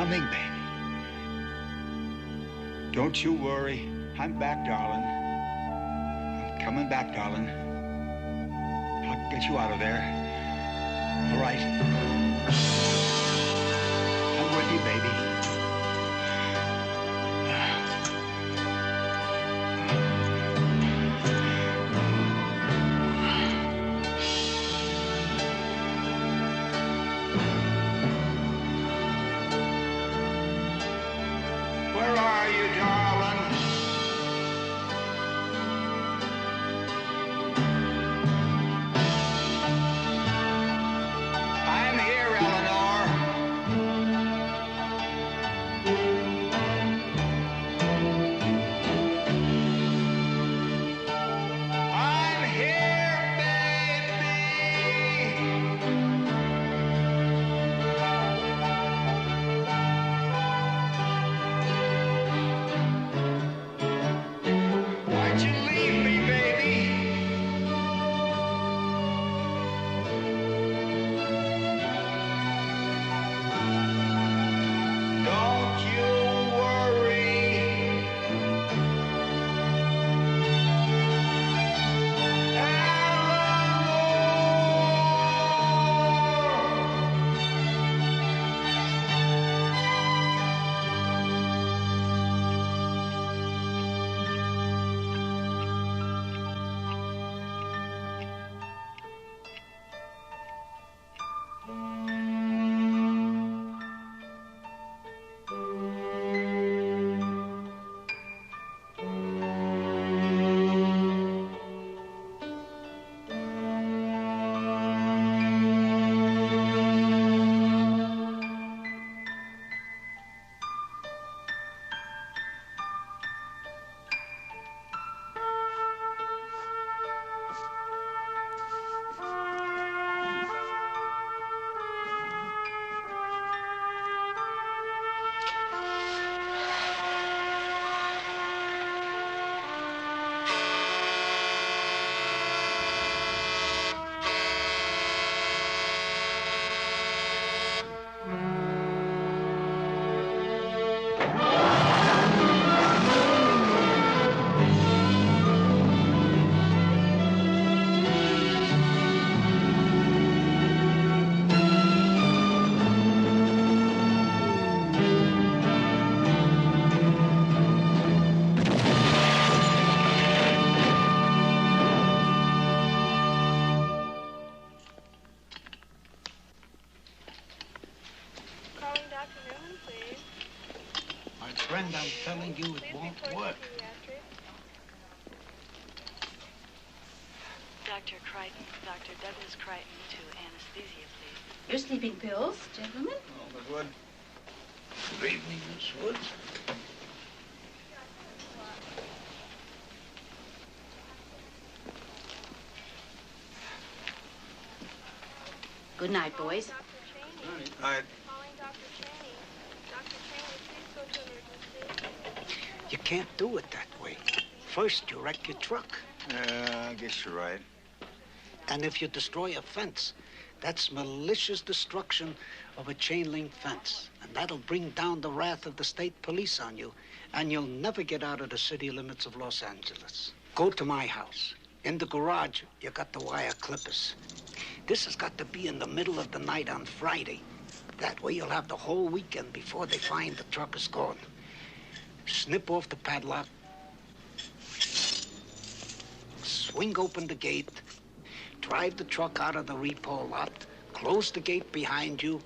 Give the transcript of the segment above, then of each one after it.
coming, baby. Don't you worry. I'm back, darling. I'm coming back, darling. I'll get you out of there. All right. I'm with you, baby. Where are you, darling? I'm here, Eleanor. I'm here, baby. Why'd you leave me, baby? Don't you worry. Calling Dr. Newman, please. My friend, I'm telling you, it won't work. Dr. Crichton, Dr. Douglas Crichton to anesthesia, please. Your sleeping pills, gentlemen. Oh, Miss Wood. Good evening, Miss Wood. Good night, boys. Dr. Cheney. All right. Calling Dr. Cheney. Dr. Cheney, please go to emergency. You can't do it that way. First, you wreck your truck. I guess you're right. And if you destroy a fence, that's malicious destruction of a chain link fence. And that'll bring down the wrath of the state police on you. And you'll never get out of the city limits of Los Angeles. Go to my house. In the garage, you got the wire clippers. This has got to be in the middle of the night on Friday. That way you'll have the whole weekend before they find the truck is gone. Snip off the padlock. Swing open the gate. Drive the truck out of the repo lot. Close the gate behind you.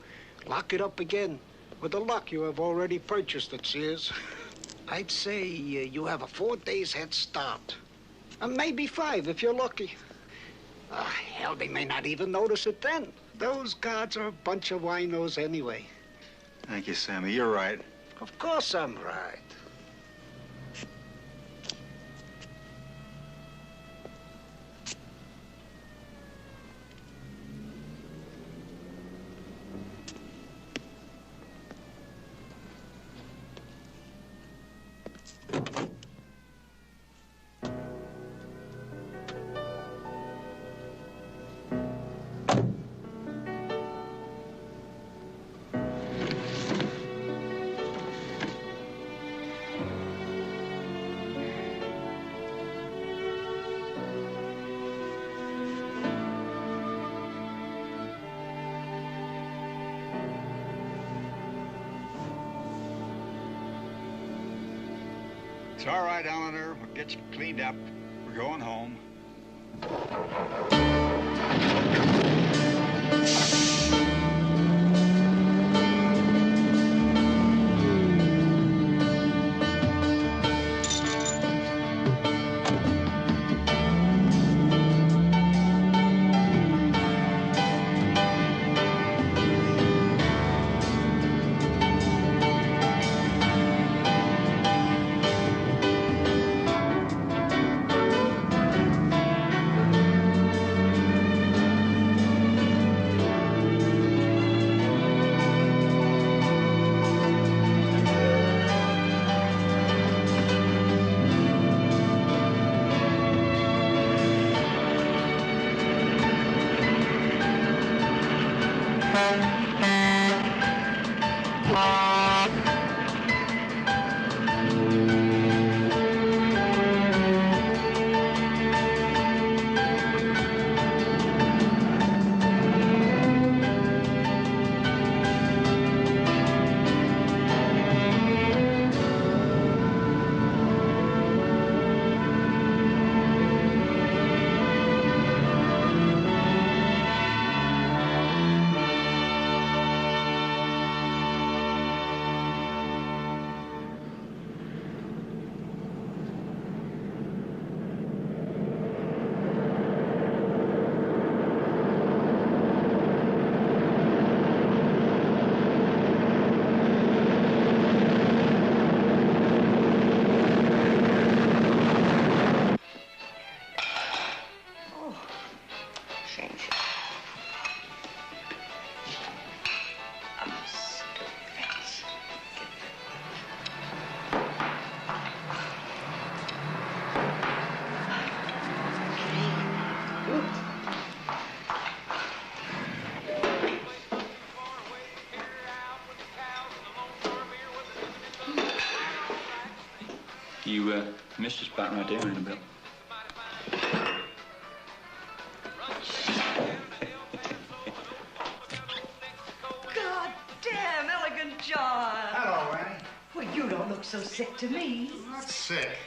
Lock it up again with a lock you have already purchased at Sears. I'd say you have a 4 days head start. And maybe 5 if you're lucky. Hell, they may not even notice it then. Those guards are a bunch of winos anyway. Thank you, Sammy. You're right. Of course I'm right. It's all right, Eleanor. We'll get you cleaned up. We're going home. You missed a spot right there, Annabelle. God damn, Elegant John. Hello, Annie. Well, you don't look so sick to me. Not sick.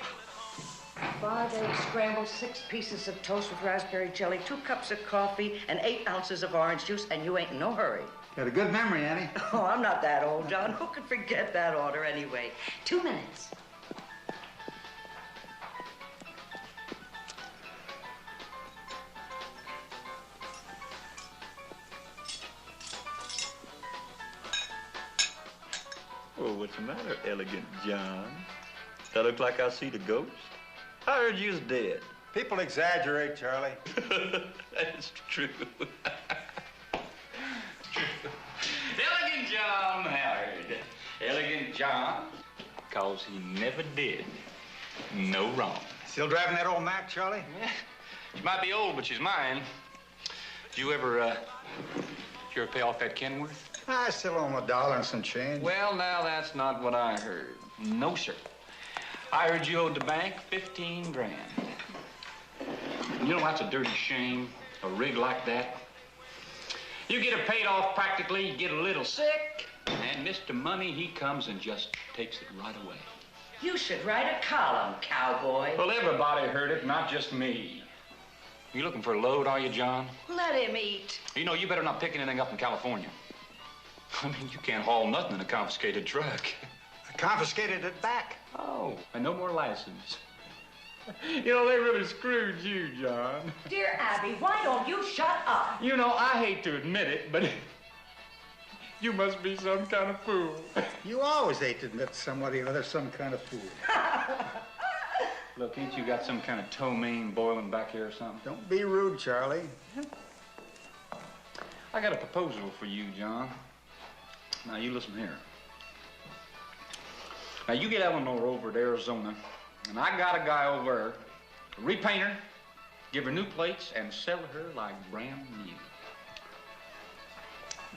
5 eggs scrambled, 6 pieces of toast with raspberry jelly, 2 cups of coffee, and 8 ounces of orange juice, and you ain't in no hurry. Got a good memory, Annie. Oh, I'm not that old, John. Who could forget that order anyway? 2 minutes. Oh, what's the matter, Elegant John? That look like I see the ghost? I heard you was dead. People exaggerate, Charlie. That's true. Elegant John Howard. Elegant John, because he never did no wrong. Still driving that old Mac, Charlie? Yeah. She might be old, but she's mine. Did you ever pay off that Kenworth? I still owe him $1 and some change. Well, now, that's not what I heard. No, sir. I heard you owed the bank 15 grand. You know, that's a dirty shame, a rig like that. You get it paid off practically, you get a little sick, and Mr. Money, he comes and just takes it right away. You should write a column, cowboy. Well, everybody heard it, not just me. You looking for a load, are you, John? Let him eat. You know, you better not pick anything up in California. I mean, you can't haul nothing in a confiscated truck. I confiscated it back. Oh, and no more license. You know, they really screwed you, John. Dear Abby, why don't you shut up? You know, I hate to admit it, but you must be some kind of fool. You always hate to admit somebody or other some kind of fool. Look, ain't you got some kind of ptomaine boiling back here or something? Don't be rude, Charlie. I got a proposal for you, John. Now, you listen here. Now, you get Eleanor over to Arizona, and I got a guy over there, repaint her, give her new plates, and sell her like brand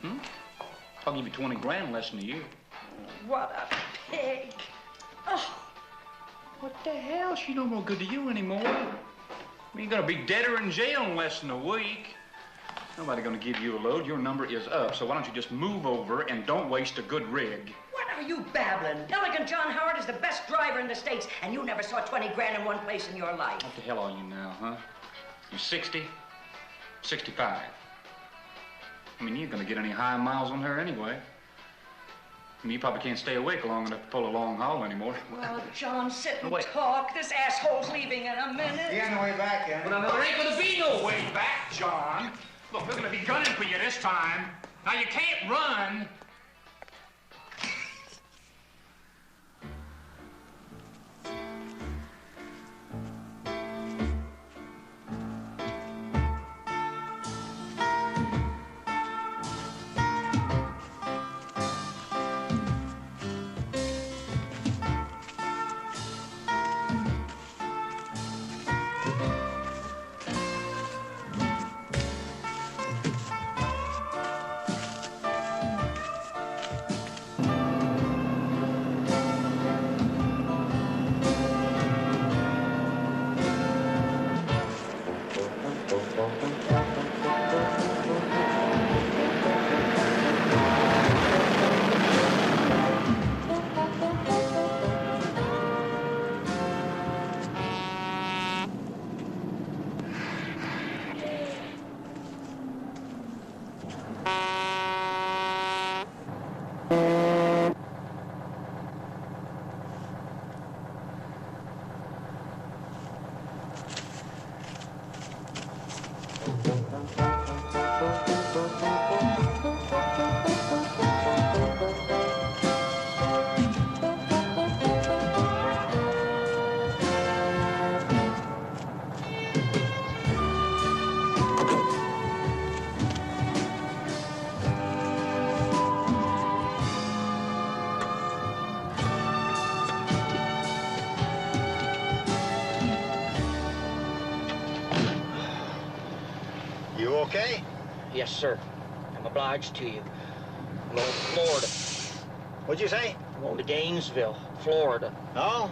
new. I'll give you 20 grand less than a year. What a pig. Oh. What the hell? She no more good to you anymore. You're gonna be deader in jail in less than a week. Nobody gonna give you a load. Your number is up, so why don't you just move over and don't waste a good rig? What are you babbling? Elegant John Howard is the best driver in the States, and you never saw 20 grand in one place in your life. What the hell are you now, huh? You 60? 65? I mean, you ain't gonna get any high miles on her anyway. I mean, you probably can't stay awake long enough to pull a long haul anymore. Well, John, sit and Wait. talk. This asshole's leaving in a minute. He on the way back, yeah. Well, now, there ain't gonna be no way back, John. Look, we're gonna be gunning for you this time. Now, you can't run. You okay? Yes, sir. I'm obliged to you. I'm going to Florida. What'd you say? I'm going to Gainesville, Florida. No?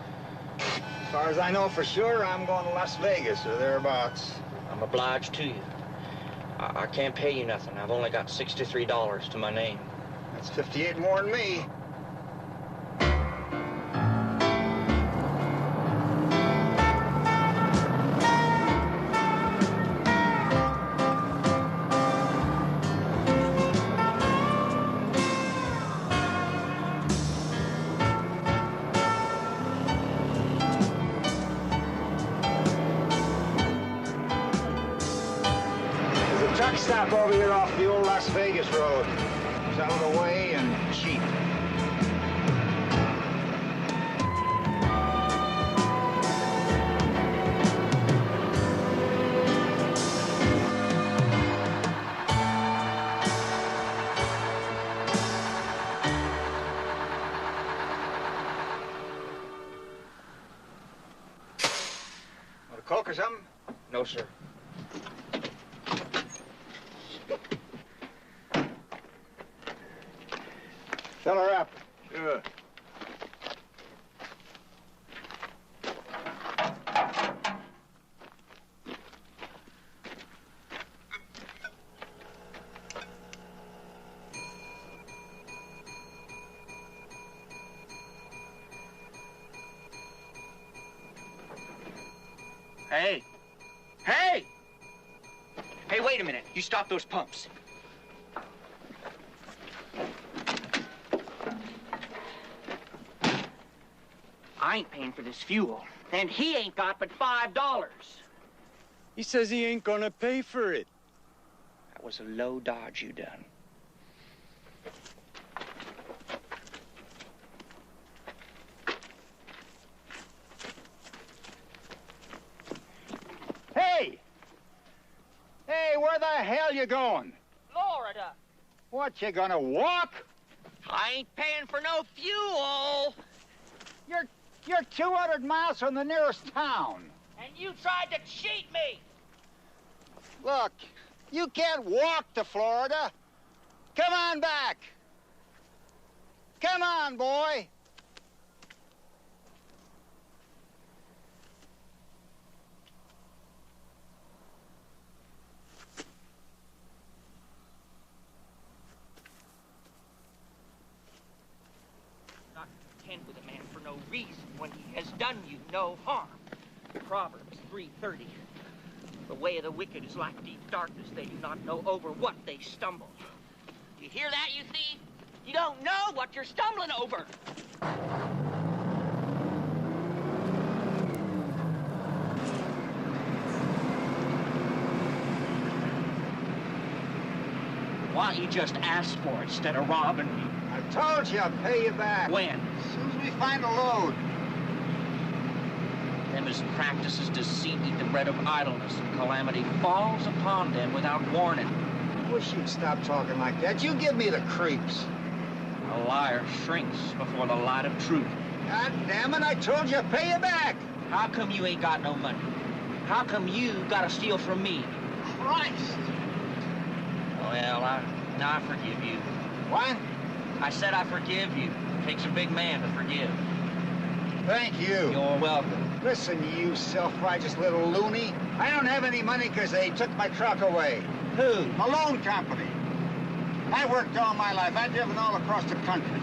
As far as I know for sure, I'm going to Las Vegas or thereabouts. I'm obliged to you. I can't pay you nothing. I've only got $63 to my name. That's 58 more than me. Truck stop over here off the old Las Vegas road. It's out of the way and cheap. Want a Coke or something? No, sir. Fill her up. Sure. Hey! Hey! Hey, wait a minute. You stop those pumps. I ain't paying for this fuel. And he ain't got but $5. He says he ain't gonna pay for it. That was a low dodge you done. Hey! Hey, where the hell you going? Florida! What, you gonna walk? I ain't paying for no fuel! You're 200 miles from the nearest town. And you tried to cheat me! Look, you can't walk to Florida. Come on back. Come on, boy. no harm. Proverbs 3:30. The way of the wicked is like deep darkness. They do not know over what they stumble. You hear that, you thief? You don't know what you're stumbling over. Why don't you just ask for it instead of robbing me? I told you I'll pay you back. When? As soon as we find a load. Them as practices deceit eat the bread of idleness, and calamity falls upon them without warning. I wish you'd stop talking like that. You give me the creeps. A liar shrinks before the light of truth. God damn it, I told you I'd pay you back. How come you ain't got no money? How come you gotta steal from me? Christ. Well, I forgive you. What? I said I forgive you. It takes a big man to forgive. Thank you. You're welcome. Listen, you self-righteous little loony. I don't have any money because they took my truck away. Who? A loan company. I worked all my life. I've driven all across the country.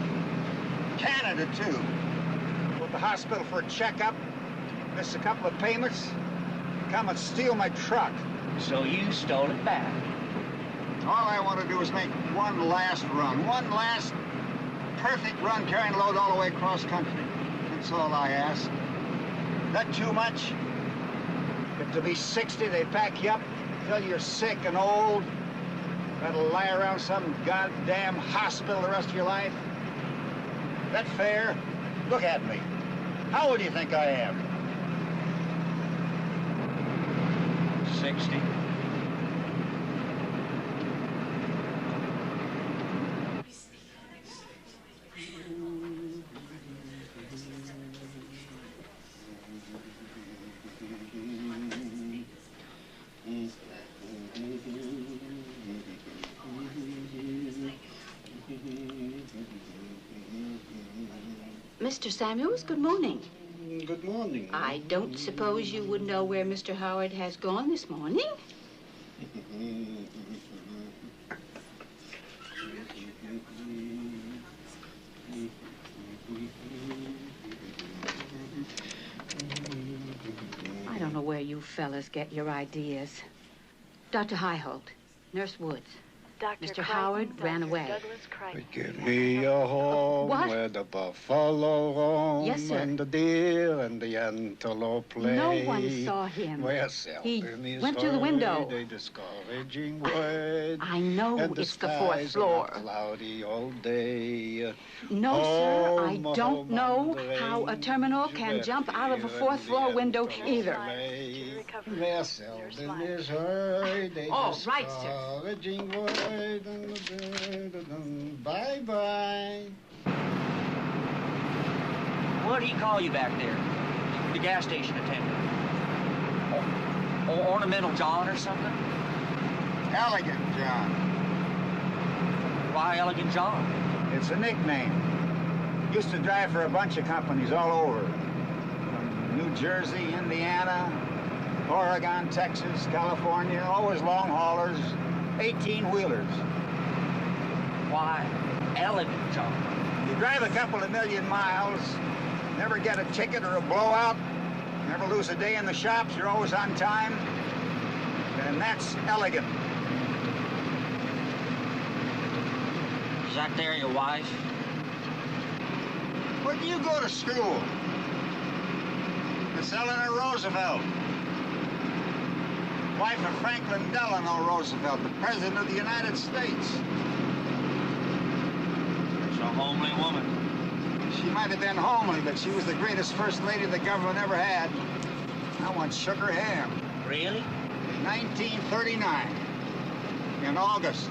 Canada, too. Go to the hospital for a checkup. Miss a couple of payments. Come and steal my truck. So you stole it back. All I want to do is make one last run. One last perfect run carrying load all the way across country. That's all I ask. Not too much. If to be 60, they pack you up till you're sick and old. Gotta lie around some goddamn hospital the rest of your life. That fair? Look at me. How old do you think I am? 60. Mr. Samuels, good morning. Good morning. I don't suppose you would know where Mr. Howard has gone this morning? I don't know where you fellas get your ideas. Dr. Highholt, Nurse Woods. Dr. Mr. Crichton, Howard ran Dr. away. Douglas Crichton. Give me a home What? where the buffalo roam Yes, sir. and the deer and the antelope play. No one saw him. Where He seldom is went through the window. heard a discouraging word. I know and it's the fourth skies floor. are cloudy all day. No, sir, I Home, don't home know on the how a range, terminal can where jump out of a fear fourth and floor the window antelope either. play. Recovery. Where Nurse seldom Myers. is heard a Oh, right, sir. discouraging word. Bye-bye. What did he call you back there? The gas station attendant? Or Ornamental John or something? Elegant John. Why Elegant John? It's a nickname. Used to drive for a bunch of companies all over. From New Jersey, Indiana, Oregon, Texas, California, always long haulers, 18-wheelers. Why Elegant John? You drive a couple of million miles, never get a ticket or a blowout, never lose a day in the shops, you're always on time, and that's elegant. Is that there your wife? Where do you go to school? Miss Eleanor Roosevelt. Wife of Franklin Delano Roosevelt, the President of the United States. She's a homely woman. She might have been homely, but she was the greatest first lady the government ever had. I once shook her hand. Really? 1939, in August.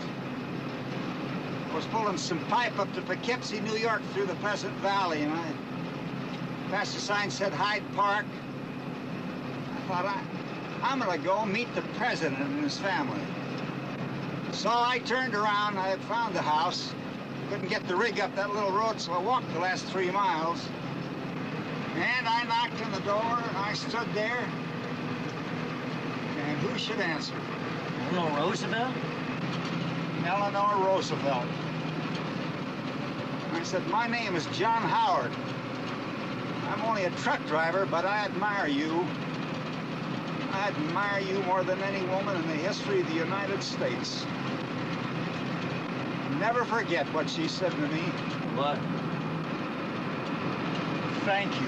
I was pulling some pipe up to Poughkeepsie, New York, through the Pleasant Valley, and I passed a sign that said Hyde Park. I thought, I'm gonna go meet the president and his family. So I turned around, I had found the house. Couldn't get the rig up that little road, so I walked the last 3 miles. And I knocked on the door, and I stood there. And who should answer? Eleanor Roosevelt? Eleanor Roosevelt. I said, my name is John Howard. I'm only a truck driver, but I admire you. I admire you more than any woman in the history of the United States. Never forget what she said to me. What? Thank you.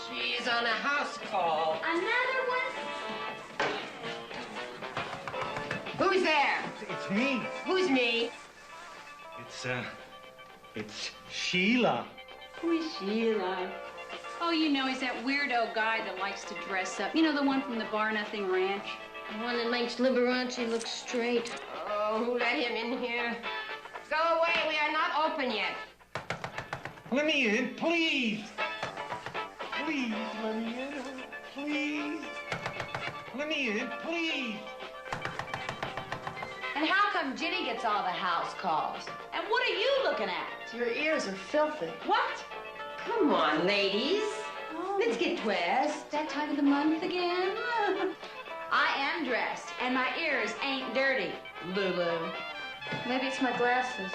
She's on a house call. Another one? Who's there? It's me. Who's me? It's Sheila. Who is Sheila? Oh, you know, he's that weirdo guy that likes to dress up. You know, the one from the Bar Nothing Ranch? The one that makes Liberace look straight. Oh, who let him in here? Go away, we are not open yet. Let me in, please. Please, let me in. Please. Let me in, please. And how come Ginny gets all the house calls? And what are you looking at? Your ears are filthy. What? Come on, ladies. Oh. Let's get dressed. That time of the month again? I am dressed, and my ears ain't dirty, Lulu. Maybe it's my glasses.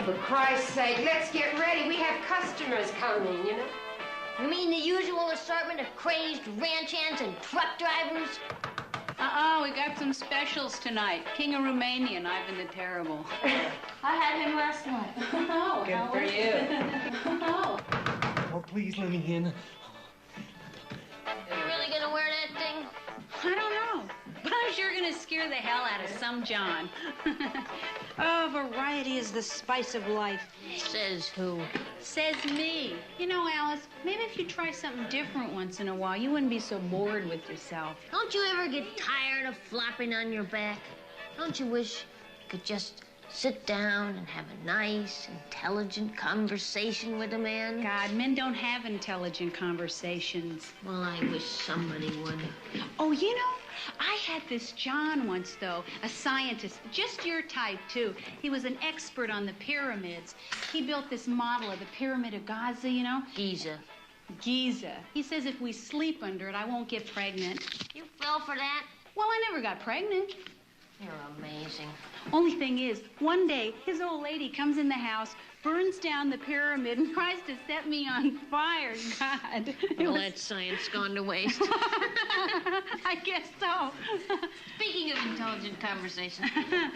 For Christ's sake, let's get ready. We have customers coming, you know. You mean the usual assortment of crazed ranch hands and truck drivers? We got some specials tonight. King of Romania and Ivan the Terrible. I had him last night. Oh, good for you. Oh, please let me in. You really gonna wear that thing? I don't know, but I'm sure gonna scare the hell out of some John. Oh, variety is the spice of life. Says who? Says me. You know, Alice, maybe if you try something different once in a while, you wouldn't be so bored with yourself. Don't you ever get tired of flopping on your back? Don't you wish you could just sit down and have a nice, intelligent conversation with a man? God, men don't have intelligent conversations. Well, I wish somebody would. Oh, you know, I had this John once, though, a scientist, just your type, too. He was an expert on the pyramids. He built this model of the Pyramid of Gaza, you know? Giza. Giza. He says if we sleep under it, I won't get pregnant. You fell for that? Well, I never got pregnant. You're amazing. Only thing is, one day, his old lady comes in the house, burns down the pyramid, and tries to set me on fire. God. Well, that science gone to waste. I guess so. Speaking of intelligent conversation,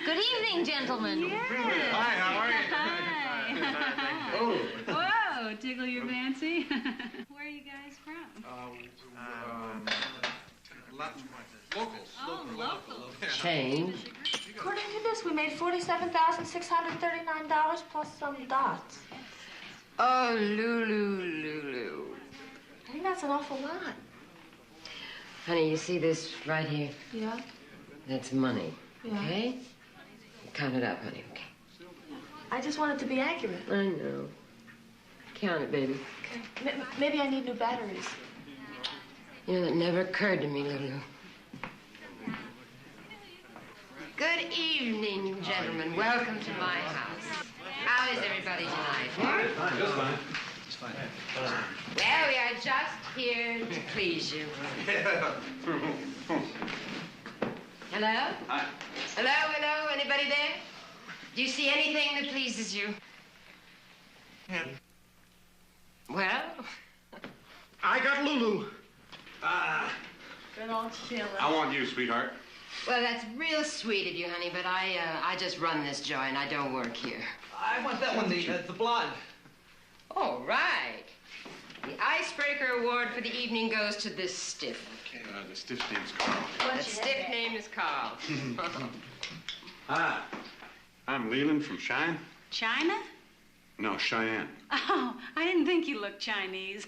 good evening, gentlemen. Yeah. Hi, how are you? Hi. Oh. Whoa, tickle your fancy? Where are you guys from? Locals. Oh, local. Change. According to this, we made $47,639 plus some dots. Oh, Lulu. I think that's an awful lot. Honey, you see this right here? Yeah? That's money. Yeah. Okay? Count it up, honey, okay? I just want it to be accurate. I know. Count it, baby. Okay. Maybe I need new batteries. You know, that never occurred to me, Lulu. Good evening, gentlemen. Welcome to my house. How is everybody tonight? Fine, just fine. Just fine. Well, we are just here to please you. Hello? Hi. Hello? Anybody there? Do you see anything that pleases you? Yeah. Well? I got Lulu. Good old Sheila. I want you, sweetheart. Well, that's real sweet of you, honey, but I just run this joint. I don't work here. I want that one, the blonde. Oh, right. The icebreaker award for the evening goes to this stiff. Okay, the stiff's name's Carl. That stiff name is Carl. Hi. I'm Leland from Cheyenne. China? No, Cheyenne. Oh, I didn't think you looked Chinese.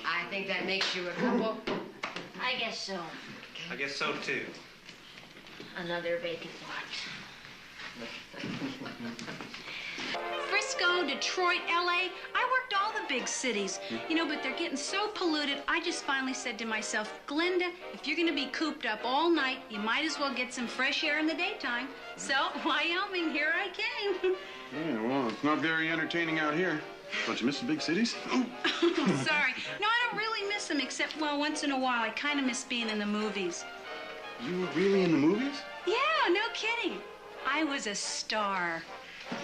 I think that makes you a couple. I guess so. I guess so, too. Another vacant lot. Frisco, Detroit, LA, I worked all the big cities. You know, but they're getting so polluted, I just finally said to myself, Glinda, if you're gonna be cooped up all night, you might as well get some fresh air in the daytime. So, Wyoming, here I came. Yeah, well, it's not very entertaining out here. Don't you miss the big cities? Sorry. No, I don't really miss them, except, well, once in a while, I kind of miss being in the movies. You were really in the movies? Yeah, no kidding. I was a star.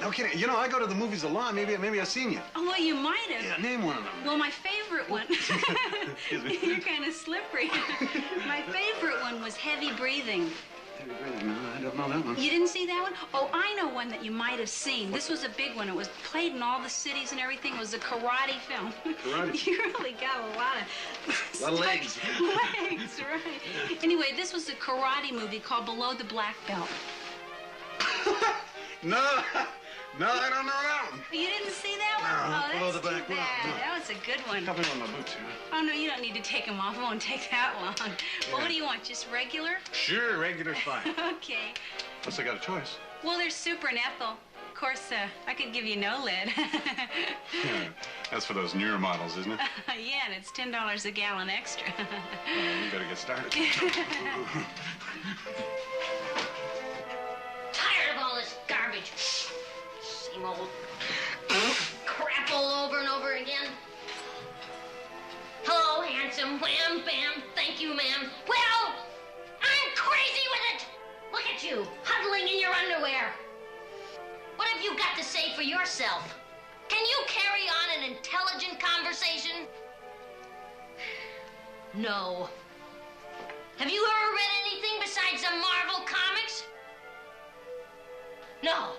No kidding. You know, I go to the movies a lot. Maybe I've seen you. Oh, well, you might have. Yeah, name one of them. Well, my favorite one. Excuse me. You're kind of slippery. My favorite one was Heavy Breathing. No, I don't know that one. You didn't see that one? Oh, I know one that you might have seen. This was a big one. It was played in all the cities and everything. It was a karate film. Karate? You really got a lot of legs. Legs, right. Anyway, this was a karate movie called Below the Black Belt. No, I don't know that one. You didn't see that one? No, Oh, Below that's the Black too Belt. bad. No. That was a good one. Couple on my boots here. Oh, no, you don't need to take them off. It won't take that long. Well, what do you want, just regular? Sure, regular's fine. Okay. Unless I got a choice. Well, there's super and ethyl. Of course, I could give you no lid. Yeah, that's for those newer models, isn't it? Yeah, and it's $10 a gallon extra. Well, you better get started. Tired of all this garbage. Same old crap all over and over again. Hello, handsome. Wham, bam. Thank you, ma'am. Well, I'm crazy with it. Look at you, huddling in your underwear. What have you got to say for yourself? Can you carry on an intelligent conversation? No. Have you ever read anything besides the Marvel comics? No.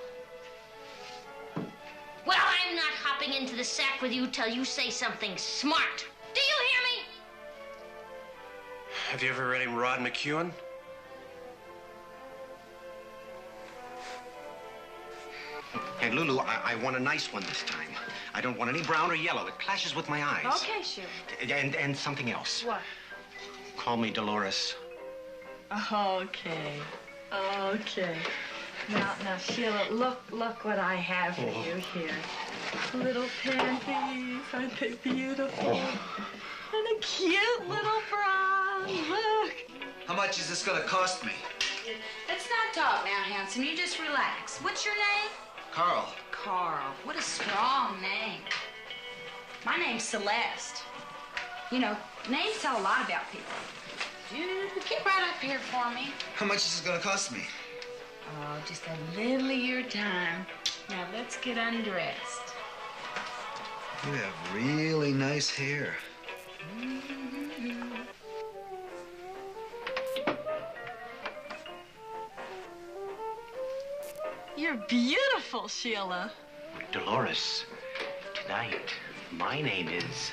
Well, I'm not hopping into the sack with you till you say something smart. Do you hear me? Have you ever read him Rod McEwen? Hey, Lulu, I want a nice one this time. I don't want any brown or yellow. It clashes with my eyes. Okay, sure. And something else. What? Call me Dolores. Okay. Okay. Now, Sheila, look what I have for you here. Little panties, aren't they beautiful? And a cute little bra. Look. How much is this gonna cost me? Let's not talk now, handsome. You just relax. What's your name? Carl. Carl. What a strong name. My name's Celeste. You know, names tell a lot about people. You get right up here for me. How much is this gonna cost me? Oh, just a little of your time. Now, let's get undressed. You have really nice hair. You're beautiful, Sheila. Dolores, tonight, my name is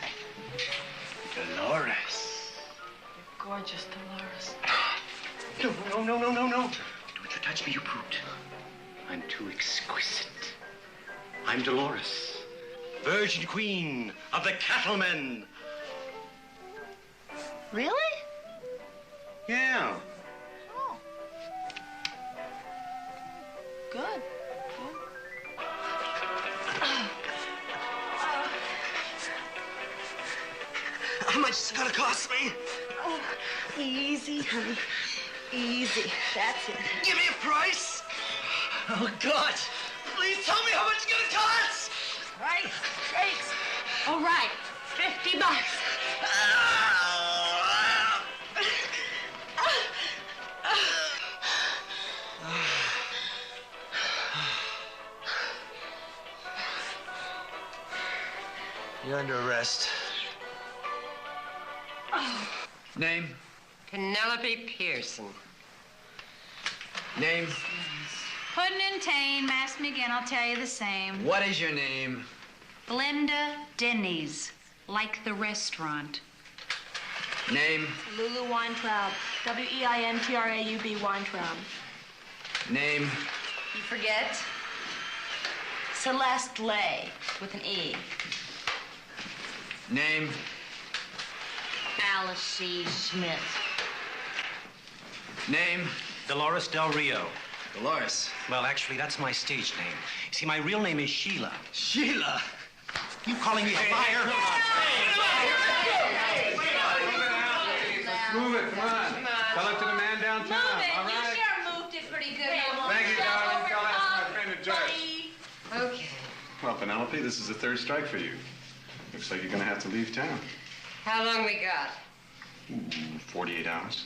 Dolores. You're gorgeous, Dolores. No. Don't you touch me, you brute. I'm too exquisite. I'm Dolores, Virgin Queen of the Cattlemen. Really? Yeah. Oh. Good. How much is it gonna cost me? Oh, easy, honey. Easy. That's it. Give me a price. Oh, God. Please tell me how much it's gonna cost. Right. All right. $50. You're under arrest. Name? Penelope Pearson. Name? Puddin' and Tane, ask me again, I'll tell you the same. What is your name? Linda Denny's. like the restaurant. Name? Lulu Weintraub. Weintraub Weintraub. Name? You forget? Celeste Lay with an E. Name? Alice C. Smith. Name? Dolores Del Rio. Dolores. Well, actually, that's my stage name. See, my real name is Sheila. Sheila? You calling me a liar? Move it, come on. Tell it to the man downtown. Move it. All right? You sure moved it pretty good. Thank you, darling. Tell that to my friend the judge. Okay. Well, Penelope, this is the third strike for you. Looks like you're going to have to leave town. How long we got? 48 hours.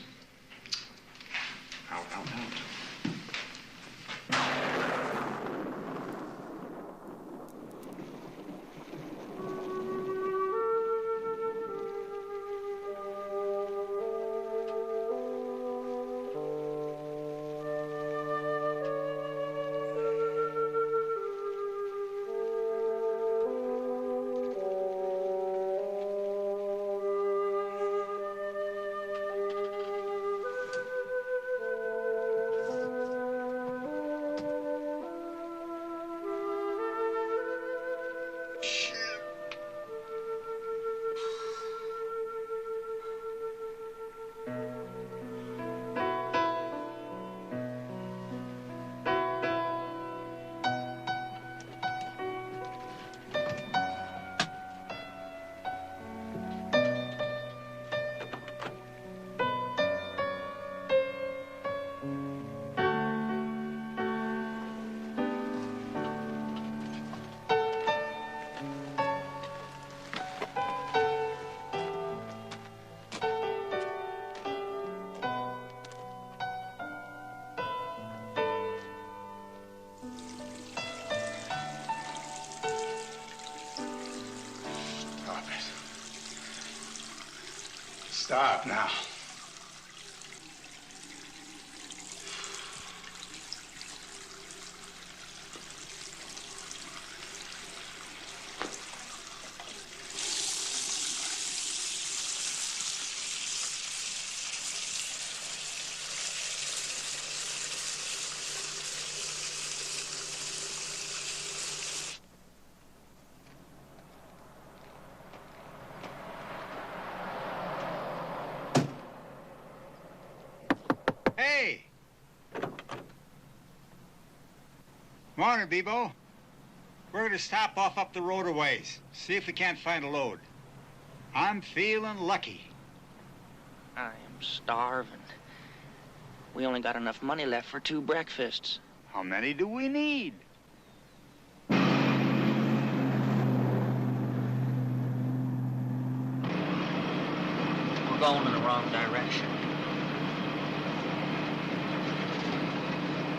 Out. Stop now. Hey! Morning, Bebo. We're going to stop off up the road a ways. See if we can't find a load. I'm feeling lucky. I am starving. We only got enough money left for 2 breakfasts. How many do we need? We're going in the wrong direction.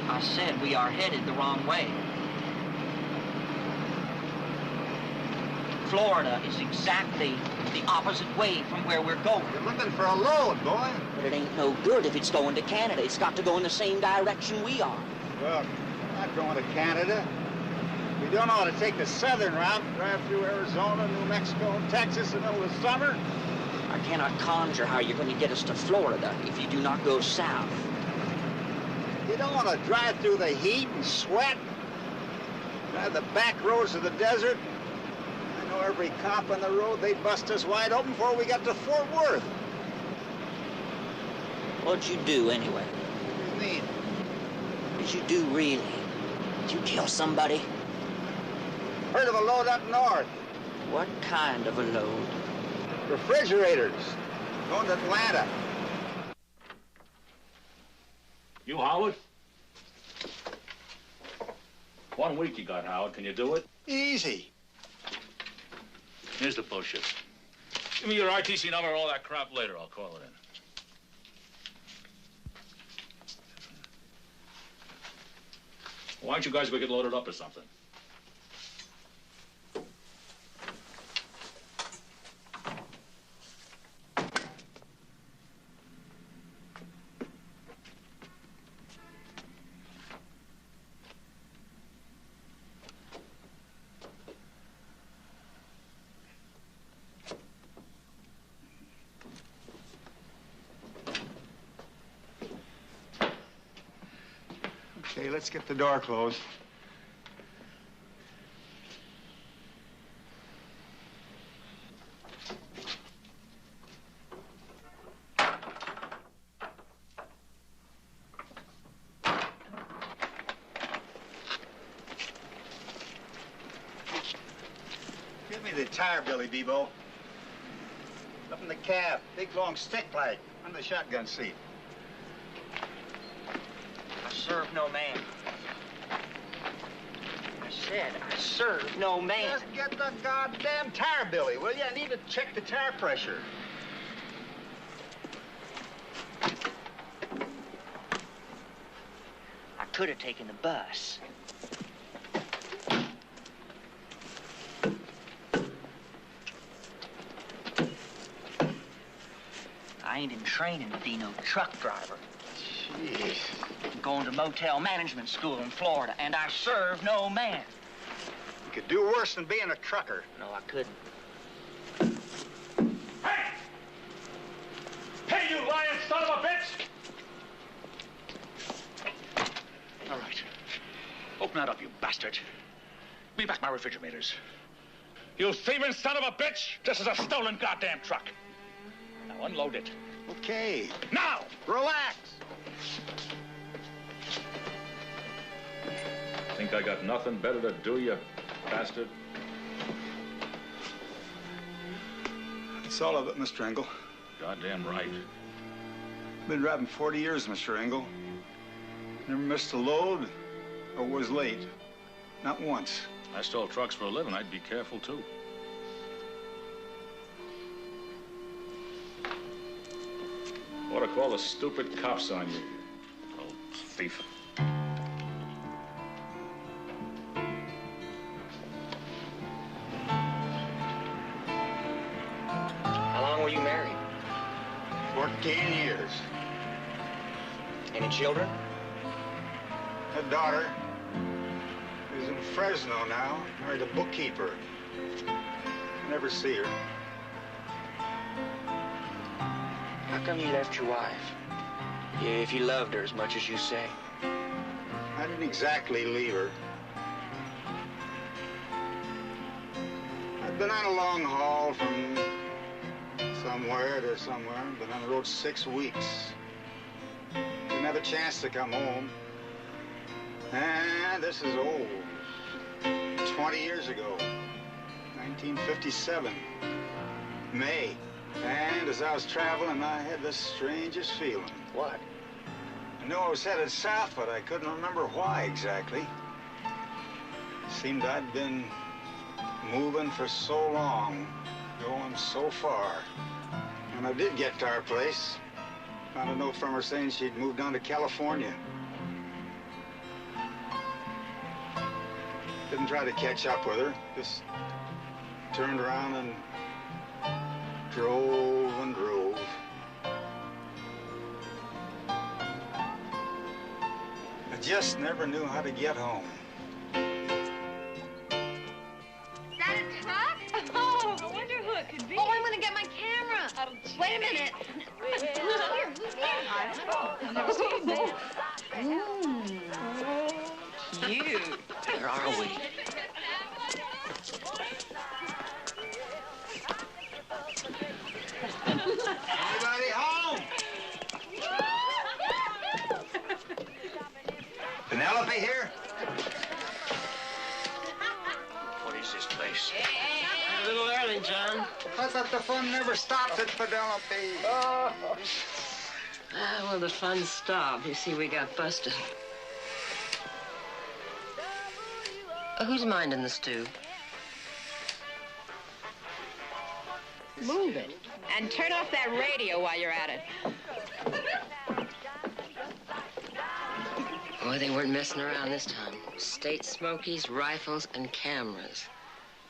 I said we are headed the wrong way. Florida is exactly the opposite way from where we're going. You're looking for a load, boy. But it ain't no good if it's going to Canada. It's got to go in the same direction we are. Well, we're not going to Canada. We don't know how to take the southern route, drive through Arizona, New Mexico, and Texas in the middle of summer. I cannot conjure how you're going to get us to Florida if you do not go south. You don't want to drive through the heat and sweat. Drive the back roads of the desert. I know every cop on the road, they'd bust us wide open before we got to Fort Worth. What'd you do, anyway? What do you mean? What'd you do, really? Did you kill somebody? Heard of a load up north. What kind of a load? Refrigerators. Going to Atlanta. You, Howard? 1 week you got, Howard. Can you do it? Easy. Here's the bullshit. Give me your RTC number and all that crap later. I'll call it in. Why don't you guys go get loaded up or something? let's get the door closed. Give me the tire, Billy Bebo. Up in the cab, big long stick like, under the shotgun seat. I serve no man. I said I serve no man. Just get the goddamn tire, Billy, will you? I need to check the tire pressure. I could have taken the bus. I ain't in training to be no truck driver. Jeez. I'm going to motel management school in Florida, and I serve no man. You could do worse than being a trucker. No, I couldn't. Hey, you lying son of a bitch! All right. Open that up, you bastard. Be back my refrigerators. You thieving son of a bitch! This is a stolen goddamn truck. Now unload it. Okay. Now! Relax. Think I got nothing better to do, you bastard? That's all of it, Mr. Engel. Goddamn right. Been driving 40 years, Mr. Engel. Never missed a load or was late. Not once. I stole trucks for a living. I'd be careful, too. Ought to call the stupid cops on you, old thief. How long were you married? 14 years. Any children? A daughter. Who's in Fresno now. Married a bookkeeper. Never see her. How come you left your wife? Yeah, if you loved her as much as you say. I didn't exactly leave her. I've been on a long haul from somewhere to somewhere. Been on the road 6 weeks. Didn't have a chance to come home. And this is old. 20 years ago. 1957. May. And as I was traveling, I had the strangest feeling. What? I knew I was headed south, but I couldn't remember why exactly. It seemed I'd been moving for so long, going so far. When I did get to our place, found a note from her saying she'd moved on to California. Didn't try to catch up with her, just turned around and drove and drove. I just never knew how to get home. Is that a truck? Oh, I wonder who it could be. Oh, I'm gonna get my camera. Wait a minute. Who's here? I've never seen that. Cute. Where are we? Anybody home? Penelope here? What is this place? A little early, John. I thought the fun never stopped at Penelope. Well, the fun stopped. You see, we got busted. Who's minding the stew? Move it. And turn off that radio while you're at it. Boy, they weren't messing around this time. State Smokies, rifles, and cameras.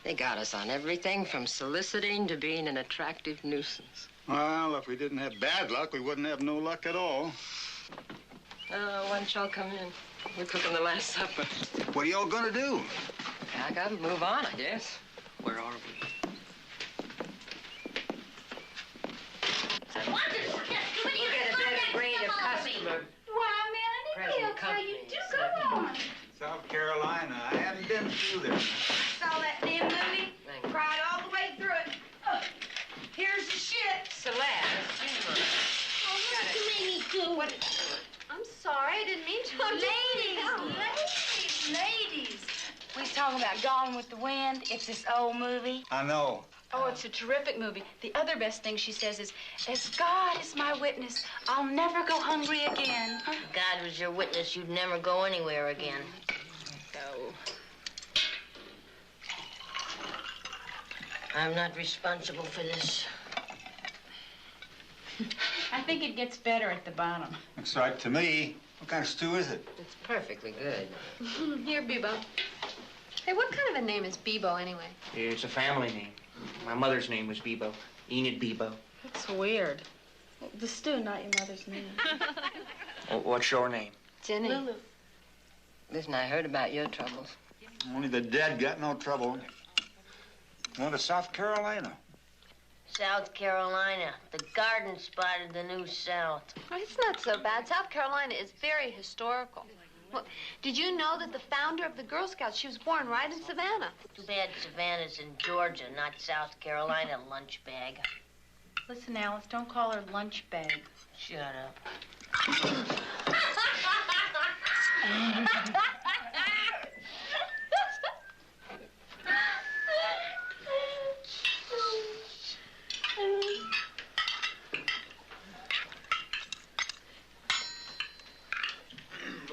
They got us on everything from soliciting to being an attractive nuisance. Well, if we didn't have bad luck, we wouldn't have no luck at all. Why don't y'all come in? We're cooking the last supper. What are y'all gonna do? I gotta move on, I guess. Where are we? I wanted to suggest you Look at a better grade of customer. Why, Melanie, Present look how you company, do so- go South Carolina. I hadn't been through there. Saw that damn movie. Cried all the way through it. Here's the shit. Celeste. Oh, look, you made me do. I'm sorry, I didn't mean to. Ladies. We was talking about Gone with the Wind. It's this old movie. I know. Oh, it's a terrific movie. The other best thing she says is, as God is my witness, I'll never go hungry again. If God was your witness, you'd never go anywhere again. Go. I'm not responsible for this. I think it gets better at the bottom. Looks right to me. What kind of stew is it? It's perfectly good. Here, Bebo. Hey, what kind of a name is Bebo, anyway? It's a family name. My mother's name was Bebo. Enid Bebo. That's weird. The stew, not your mother's name. What's your name? Jenny. Lulu. Listen, I heard about your troubles. Only the dead got no trouble. Going to South Carolina. South Carolina, the garden spot of the New South. Oh, it's not so bad. South Carolina is very historical. Well, did you know that the founder of the Girl Scouts, she was born right in Savannah? Too bad Savannah's in Georgia, not South Carolina, lunch bag. Listen, Alice, don't call her lunch bag. Shut up.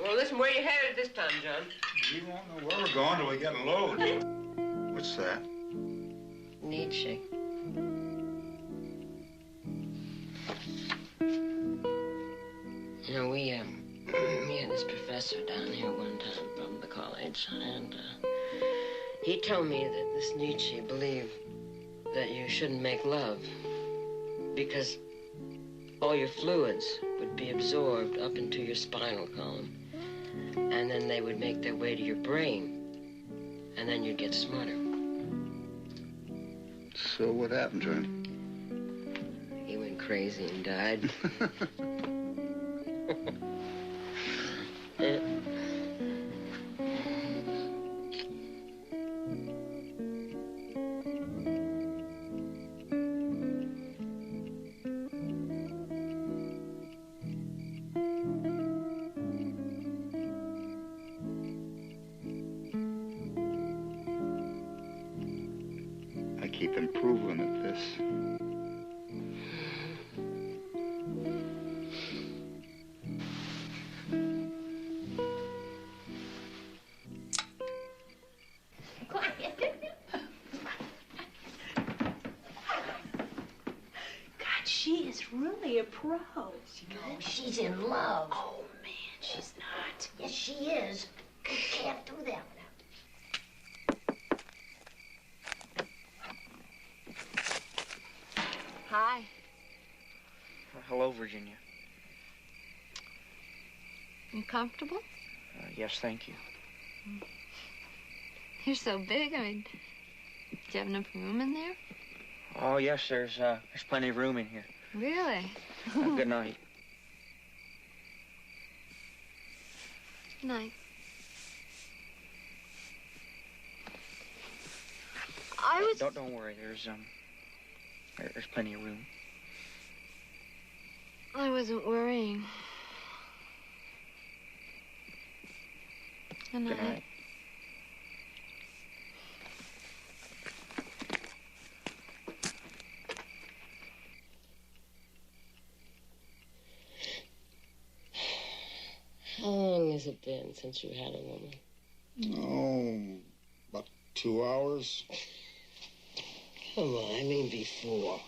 Well, listen, where you headed this time, John? We won't know where we're going till we get a load. What's that? Nietzsche. You know, we had this professor down here one time from the college, and he told me that this Nietzsche believed that you shouldn't make love because all your fluids would be absorbed up into your spinal column, and then they would make their way to your brain, and then you'd get smarter. So what happened to him? He went crazy and died. I keep improving at this. God, she is really a pro. Oh, she's in love. Oh, man, she's not. Yes, she is. You can't do that without. Hi. Hello, Virginia. You comfortable? Yes, thank you. You're so big. I mean, do you have enough room in there? Oh, yes, there's plenty of room in here. Really? Good night. Night. I was... Don't worry. There's plenty of room. I wasn't worrying. Good night. Good night. How long has it been since you had a woman? Oh, about 2 hours. Come on, I mean before.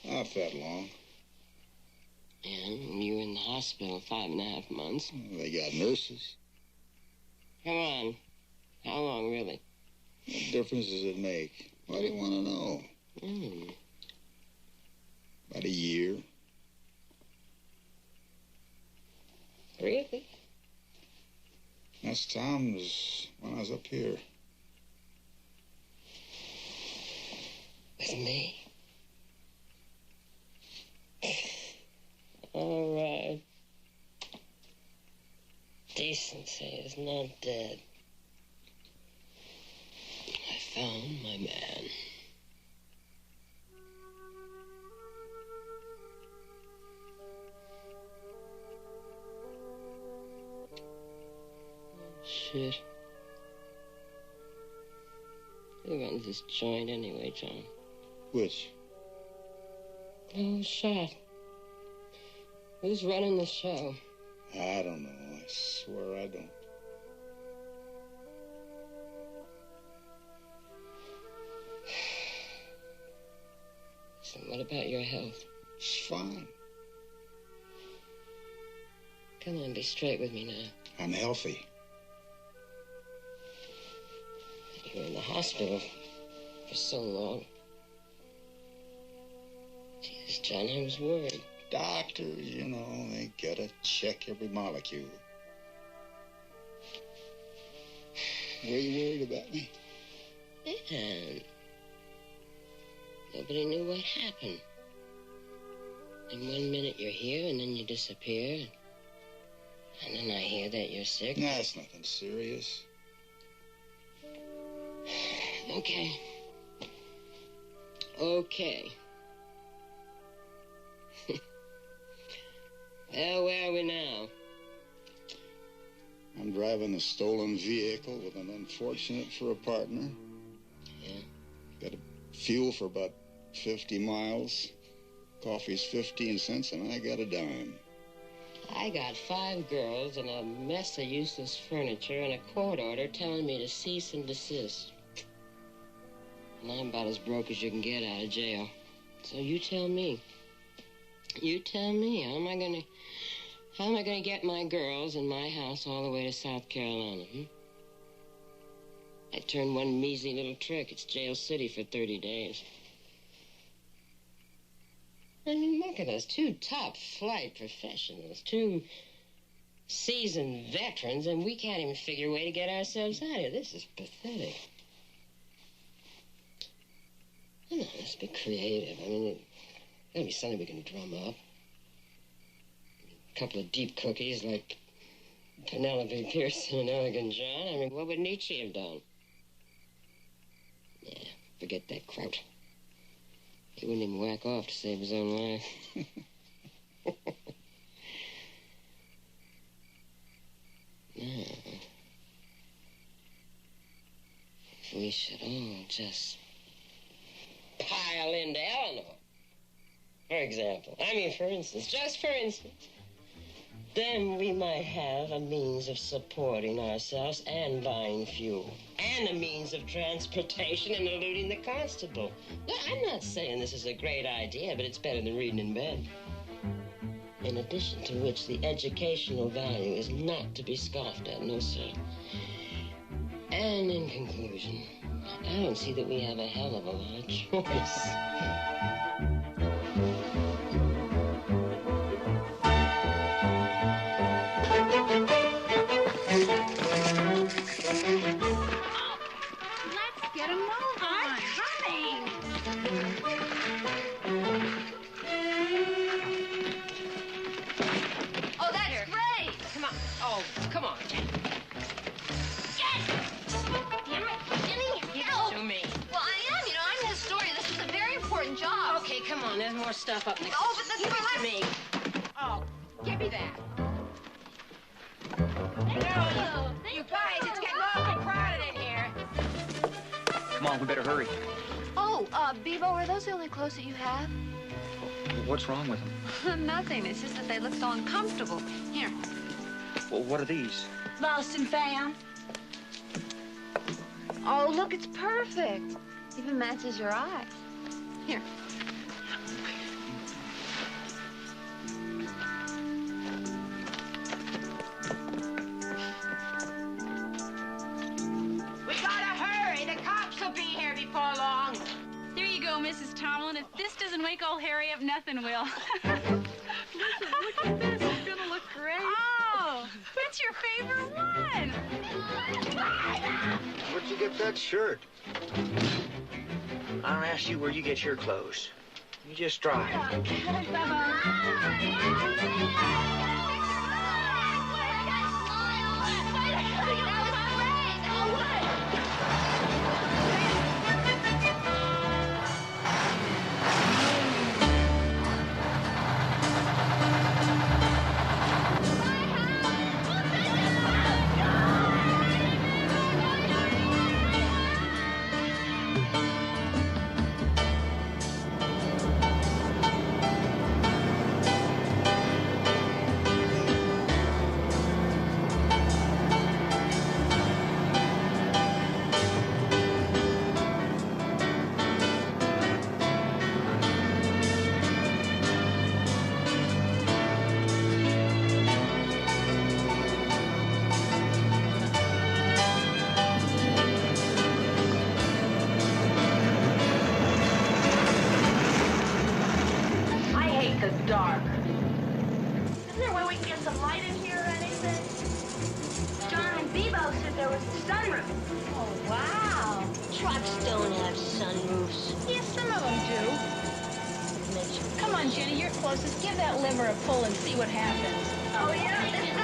Not that long. And you were in the hospital 5.5 months. They got nurses. Come on. How long, really? What difference does it make? Why do you want to know? About a year. Really? Last time was when I was up here. With me? All right. Decency is not dead. found my man. Shit. Who runs this joint anyway, John? Which? Oh, shot. Who's running the show? I don't know. I swear I don't. So what about your health? It's fine. Come on, be straight with me now. I'm healthy. You were in the hospital for so long. Jesus, John, I was worried. Doctors, you know, they gotta check every molecule. Were you worried about me? Yeah. Nobody knew what happened. And 1 minute you're here, and then you disappear. And then I hear that you're sick. Nah, it's nothing serious. Okay. Okay. Well, where are we now? I'm driving a stolen vehicle with an unfortunate for a partner. Yeah. Got a fuel for about 50 miles. Coffee's 15 cents, and I got a dime. I got 5 girls and a mess of useless furniture and a court order telling me to cease and desist. And I'm about as broke as you can get out of jail. So you tell me. You tell me, how am I gonna get my girls and my house all the way to South Carolina, I turned one measly little trick. It's jail city for 30 days. I mean, look at us, 2 top-flight professionals, 2 seasoned veterans, and we can't even figure a way to get ourselves out of here. This is pathetic. Come on, let's be creative. I mean, gotta be something we can drum up. A couple of deep cookies like Penelope Pearson and Elegant John. I mean, what would Nietzsche have done? Yeah, forget that kraut. He wouldn't even whack off to save his own life. No. If we should all just pile into Eleanor, for example. I mean, for instance, just for instance. Then we might have a means of supporting ourselves and buying fuel. And a means of transportation and eluding the constable. Look, I'm not saying this is a great idea, but it's better than reading in bed. In addition to which, the educational value is not to be scoffed at, no sir. And in conclusion, I don't see that we have a hell of a lot of choice. Get 'em moving. I'm coming. Oh, that's great. Come on. Oh, come on, Jen. Yes! Damn it, Jenny, Give help. it to me. Well, I am. You know, I'm the historian. This is a very important job. Okay, come on. There's more stuff up next. Oh, but that's Give for it to me. Oh, give me that. Hello. You guys, it's getting awfully crowded in here. Come on, we better hurry. Oh, Bebo, are those the only clothes that you have? What's wrong with them? Nothing. It's just that they look so uncomfortable. Here. Well, what are these? Lost and found. Oh, look, it's perfect. Even matches your eyes. Here. We gotta hurry. The cops will be here before long. There you go, Mrs. Tomlin. If this doesn't wake old Harry up, nothing will. Listen, look at this. It's gonna look great. Oh, that's your favorite one. Where'd you get that shirt? I don't ask you where you get your clothes. You just drive. trucks don't have sunroofs. Yes, some of them do. Come on, Jenny, you're closest. Give that lever a pull and see what happens. Oh, yeah, this thing?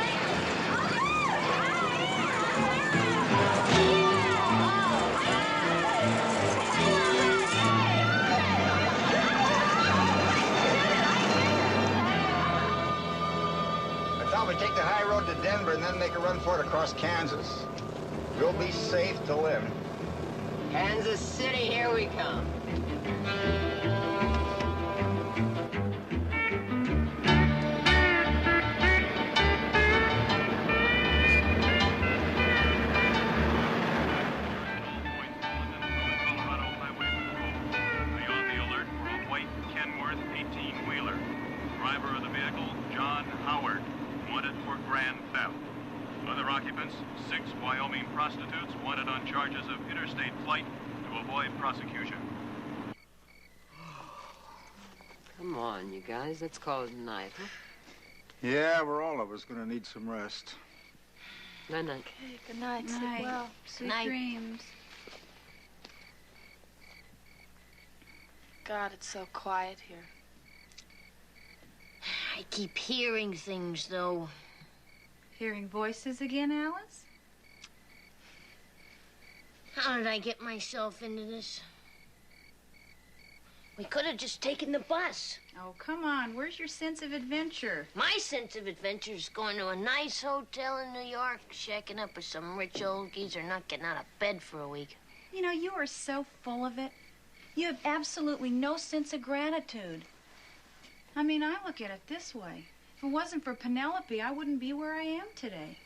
I thought we'd take the high road to Denver and then make a run for it across Kansas. We'll be safe to live. Kansas City, here we come. Driver of the vehicle, John Howard, wanted for grand theft. Other occupants, 6 Wyoming prostitutes wanted on charges of interstate flight to avoid prosecution. Come on, you guys. Let's call it a night, huh? Yeah, we're all of us gonna need some rest. Night-night. Okay, good night. Night. Sleep well. Sweet Night. dreams. God, it's so quiet here. I keep hearing things, though. Hearing voices again, Alice? How did I get myself into this? We could have just taken the bus. Oh, come on. Where's your sense of adventure? My sense of adventure is going to a nice hotel in New York, shacking up with some rich old geezer, not getting out of bed for a week. You know, you are so full of it. You have absolutely no sense of gratitude. I mean, I look at it this way. If it wasn't for Penelope, I wouldn't be where I am today.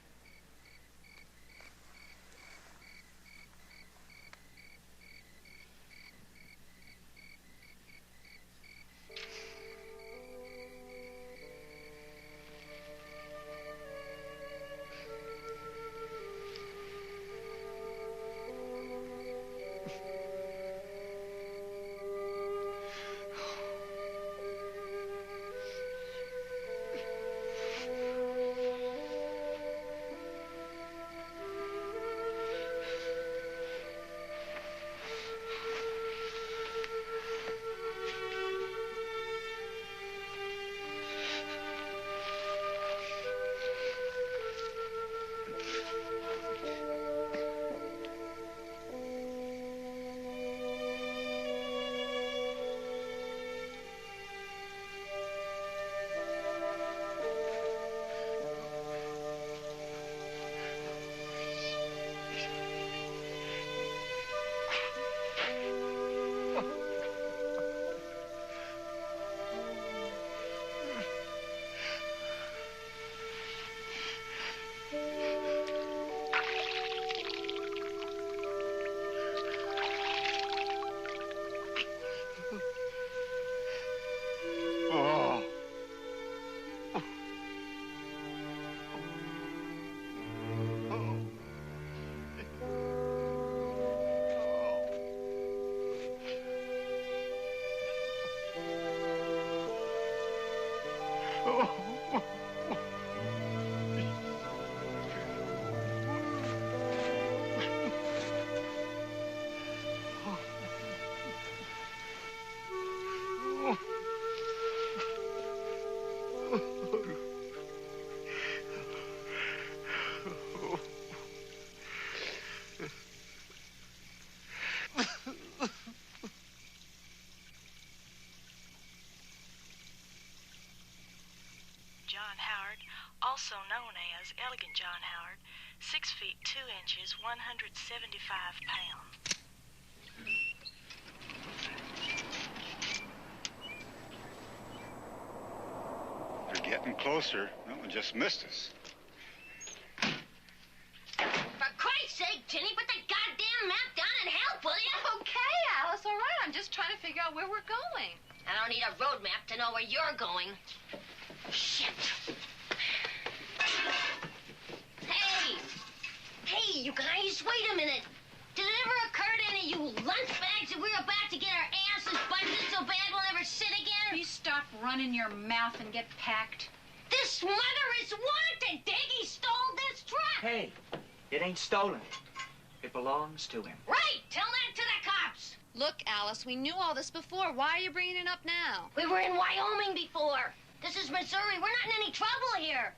John Howard, also known as Elegant John Howard, 6 feet 2 inches, 175 pounds. They're getting closer. No one just missed us. For Christ's sake, Jenny, put the goddamn map down and help, will you? Okay, Alice, all right. I'm just trying to figure out where we're going. I don't need a road map to know where you're going. Shit. Hey! Hey, you guys, wait a minute. Did it ever occur to any of you lunch bags that we're about to get our asses busted so bad we'll never sit again? You stop running your mouth and get packed. This mother is wanted! Diggy stole this truck! Hey, it ain't stolen. It belongs to him. Right! Tell that to the cops! Look, Alice, we knew all this before. Why are you bringing it up now? We were in Wyoming before. This is Missouri. We're not in any trouble here.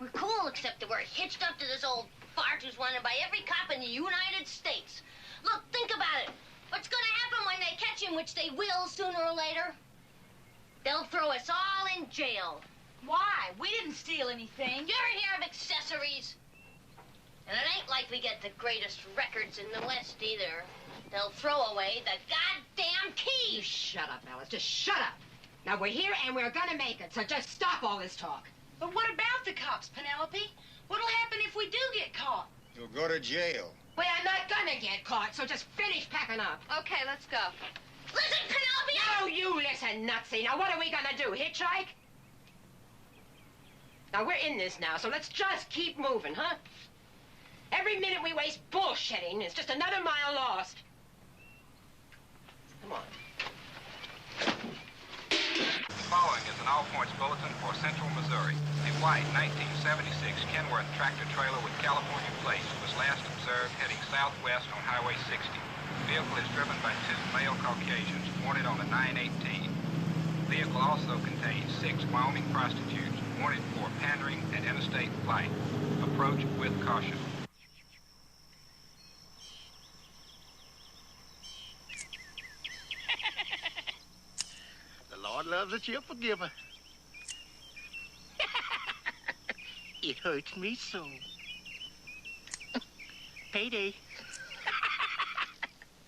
We're cool, except that we're hitched up to this old fart who's wanted by every cop in the United States. Look, think about it. What's going to happen when they catch him, which they will sooner or later? They'll throw us all in jail. Why? We didn't steal anything. You ever hear of accessories? And it ain't like we get the greatest records in the West either. They'll throw away the goddamn key. You shut up, Alice. Just shut up. Now, we're here and we're gonna make it, so just stop all this talk. But what about the cops, Penelope? What'll happen if we do get caught? You'll go to jail. We are not gonna get caught, so just finish packing up. Okay, let's go. Listen, Penelope! No, you listen, Nutsy. Now, what are we gonna do, hitchhike? Now, we're in this now, so let's just keep moving, huh? Every minute we waste bullshitting is just another mile lost. Come on. The following is an all-points bulletin for Central Missouri. A white 1976 Kenworth tractor-trailer with California plates was last observed heading southwest on Highway 60. The vehicle is driven by two male Caucasians, wanted on a 918. The vehicle also contains 6 Wyoming prostitutes, wanted for pandering and interstate flight. Approach with caution. The Lord loves a cheerful giver. It hurts me so. Payday.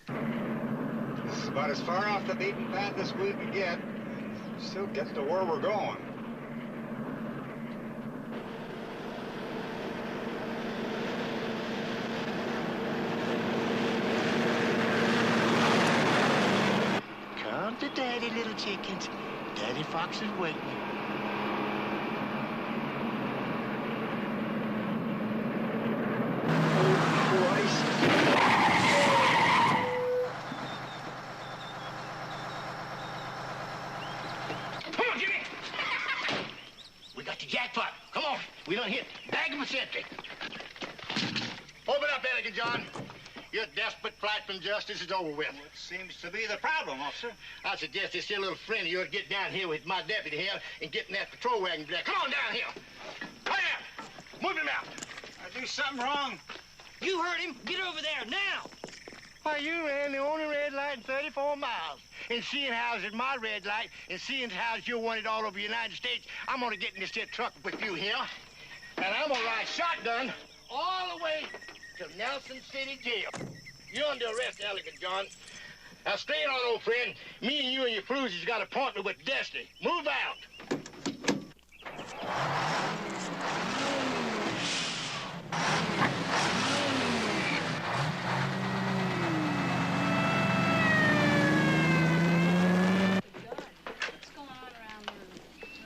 This is about as far off the beaten path as we can get. Still gets to where we're going. Come to Daddy, little chickens. Daddy Fox is waiting. Come on, Jimmy! We got the jackpot. Come on. We done hit. Bag of empty. Open up, Elegant John. Your desperate flight from justice is over with. What seems to be the problem, officer? I suggest this here little friend of yours get down here with my deputy here and get in that patrol wagon back. Come on down here. Come on. Move him out. I do something wrong. You heard him. Get over there now. Why, you ran the only red light in 34 miles. And seeing how it's my red light, and seeing how you're wanted all over the United States, I'm gonna get in this here truck with you here, and I'm gonna ride shotgun all the way to Nelson City Jail. You're under arrest, Elegant John. Now, stay on, old friend. Me and you and your floozies got a partner with destiny. Move out.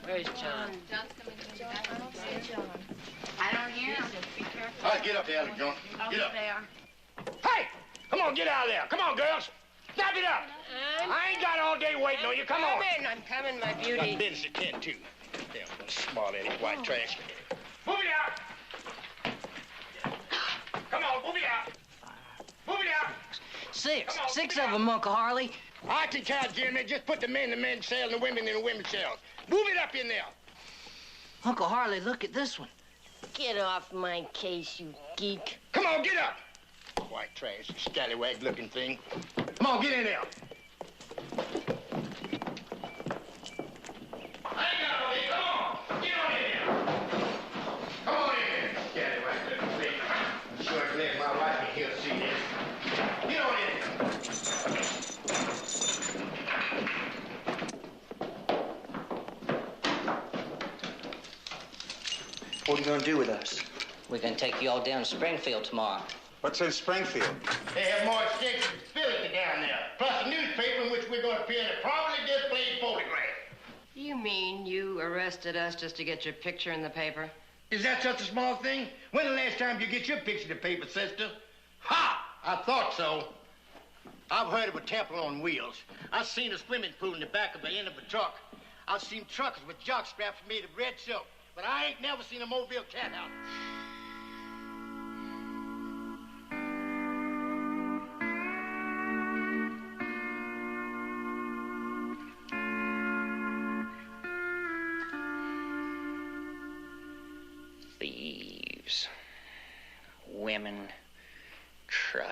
Where's John? John's coming in back. I don't see John. I don't hear him. Be careful. All right, get up there, Elegant John. Oh, Get up. there. Hey! Come on, get out of there. Come on, girls. Snap it up. I ain't got all day waiting on you. Come on. I'm coming, my beauty. Got business to tend to. Damn, smart-headed white trash. Move it out. Come on, move it out. Move it out. Six of them, Uncle Harley. I can count, Jimmy. Just put the men in the men's cell and the women in the women's cells. Move it up in there. Uncle Harley, look at this one. Get off my case, you geek. Come on, get up. White trash, scallywag-looking thing. Come on, get in there. I ain't got no heat. Come on. Get on in here. Come on in here, scallywag-looking thing. Sure glad my wife can hear see this. Get on in here. What are you going to do with us? We're going to take you all down to Springfield tomorrow. What's in Springfield? They have more extensive facility down there, plus a newspaper in which we're going to appear in a prominently displayed photograph. You mean you arrested us just to get your picture in the paper? Is that such a small thing? When the last time you get your picture in the paper, sister? Ha! I thought so. I've heard of a temple on wheels. I've seen a swimming pool in the back of the end of a truck. I've seen truckers with jock straps made of red silk, but I ain't never seen a Mobile cat house.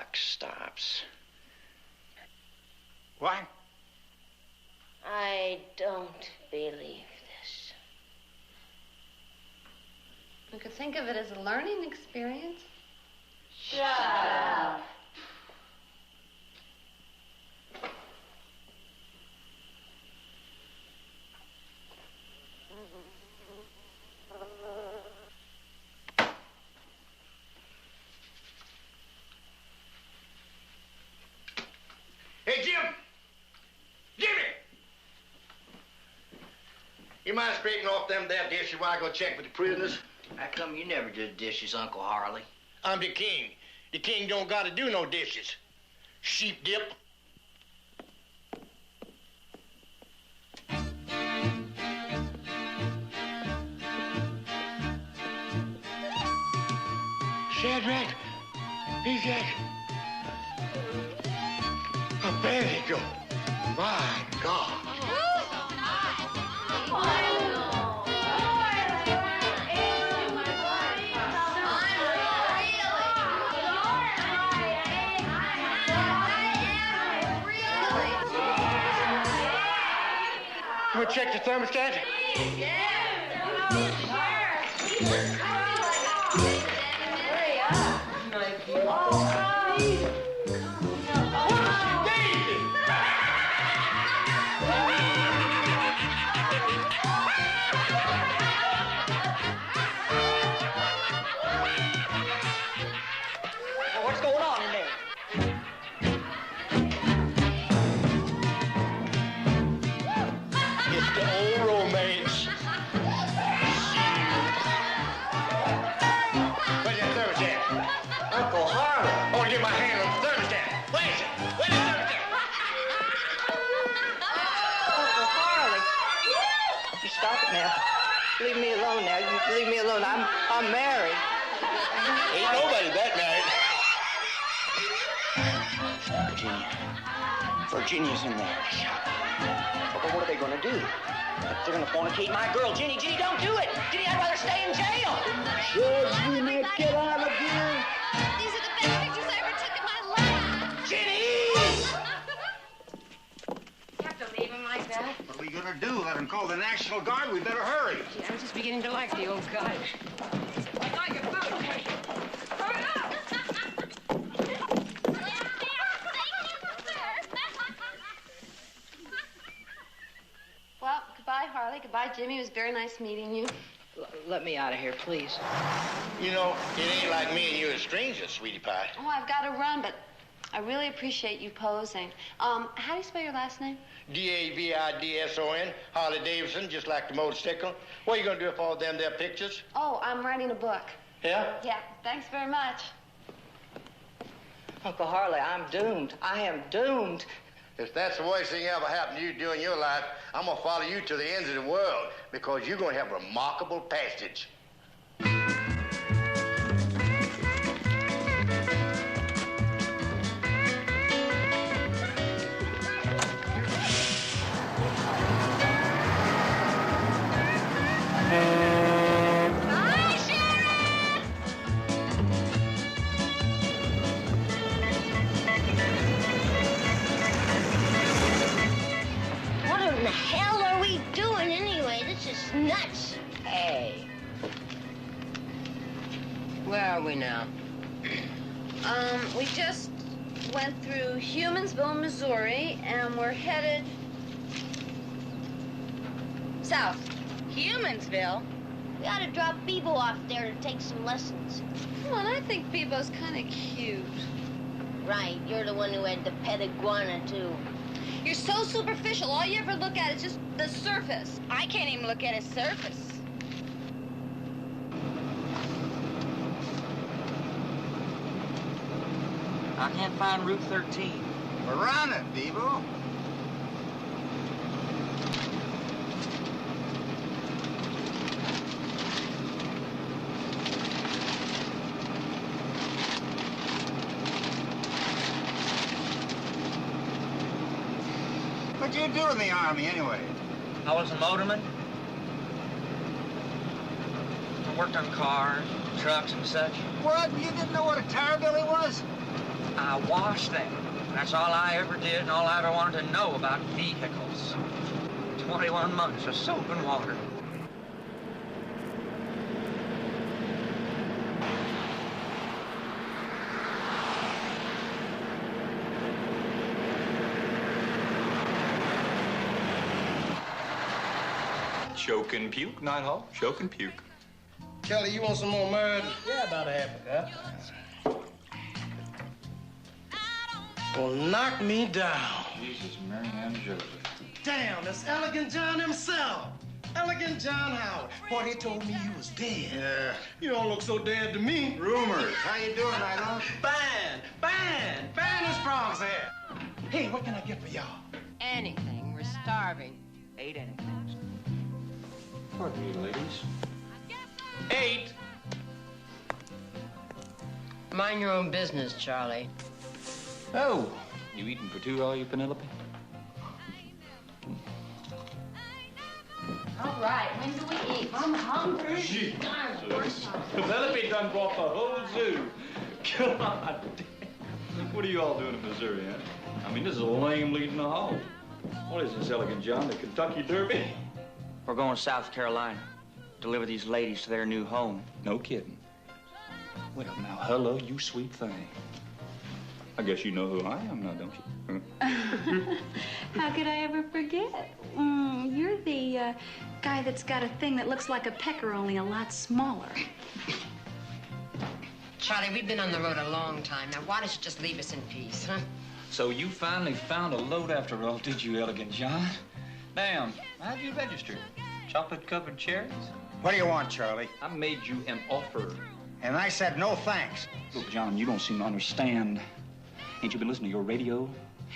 clock stops. What? I don't believe this. We could think of it as a learning experience. Shut up. Hey, Jim! Jimmy! You mind straightening off them there dishes while I go check with the prisoners? How come you never do the dishes, Uncle Harley? I'm the king. The king don't gotta do no dishes. Sheep dip. Shadrach, Meshach, Abednego. My God. You want to check the thermostat? What's going on in there? It's the old romance. Where's that thermostat? Uncle Harley. I want to get my hand on the thermostat. Where's it? Where's the thermostat? Uncle Harley. You stop it now. Leave me alone now. You leave me alone. I'm married. Ain't nobody that married. Virginia's in there. But what are they gonna do? They're gonna fornicate my girl. Ginny, don't do it! Ginny, I'd rather stay in jail! Sure, Jimmy, get out of here! These are the best pictures I ever took in my life. Ginny! You have to leave him like that? What are we gonna do? Let him call the National Guard? We better hurry. Gee, I'm just beginning to like the old guy. I got your food. Hurry up! Well, goodbye, Harley. Goodbye, Jimmy. It was very nice meeting you. Let me out of here, please. You know, it ain't like me and you as strangers, sweetie pie. Oh, I've got to run, but I really appreciate you posing. How do you spell your last name? D-A-V-I-D-S-O-N, Harley Davidson, just like the motorcycle. What are you gonna do with all them there pictures? Oh, I'm writing a book. Yeah? Yeah, thanks very much. Uncle Harley, I'm doomed. I am doomed. If that's the worst thing ever happened to you during your life, I'm gonna follow you to the ends of the world because you're gonna have remarkable passage. What in the hell are we doing anyway? This is nuts. Hey. Where are we now? We just went through Humansville, Missouri, and we're headed south. Humansville? We ought to drop Bebo off there to take some lessons. Come on, I think Bebo's kind of cute. Right, you're the one who had the pet iguana, too. You're so superficial. All you ever look at is just the surface. I can't even look at his surface. I can't find Route 13. We're on it, Bebo. What'd you do in the Army, anyway? I was a motorman. I worked on cars, trucks, and such. What? You didn't know what a tarbilly was? I washed them. That's all I ever did and all I ever wanted to know about vehicles. 21 months of soap and water. Choke and puke, Nighthawk. Choke and puke. Kelly, you want some more mud? Yeah, about a half a cup. Well, knock me down. Jesus, Mary and Joseph. Damn, that's Elegant John himself. Elegant John Howard. Boy, they told me you was dead. Yeah. You don't look so dead to me. Rumors. How you doing, Nighthawk? Fine as frogs hair. Hey, what can I get for y'all? Anything. We're starving. 8 anything. Pardon me, ladies. 8. Mind your own business, Charlie. Oh, you eating for 2, are you, Penelope? All right, when do we eat? I'm hungry. Gee. Penelope done brought the whole zoo. Come on. What are you all doing in Missouri, huh? I mean, this is a lame leading a hog. What is this, Elegant John, the Kentucky Derby? We're going to South Carolina. Deliver these ladies to their new home. No kidding. Well, now, hello, you sweet thing. I guess you know who I am now, don't you? How could I ever forget? You're the guy that's got a thing that looks like a pecker, only a lot smaller. Charlie, we've been on the road a long time. Now, why don't you just leave us in peace, huh? So you finally found a load after all, did you, Elegant John? Damn, how'd you register? Chocolate-covered cherries? What do you want, Charlie? I made you an offer. And I said no thanks. Look, John, you don't seem to understand. Ain't you been listening to your radio?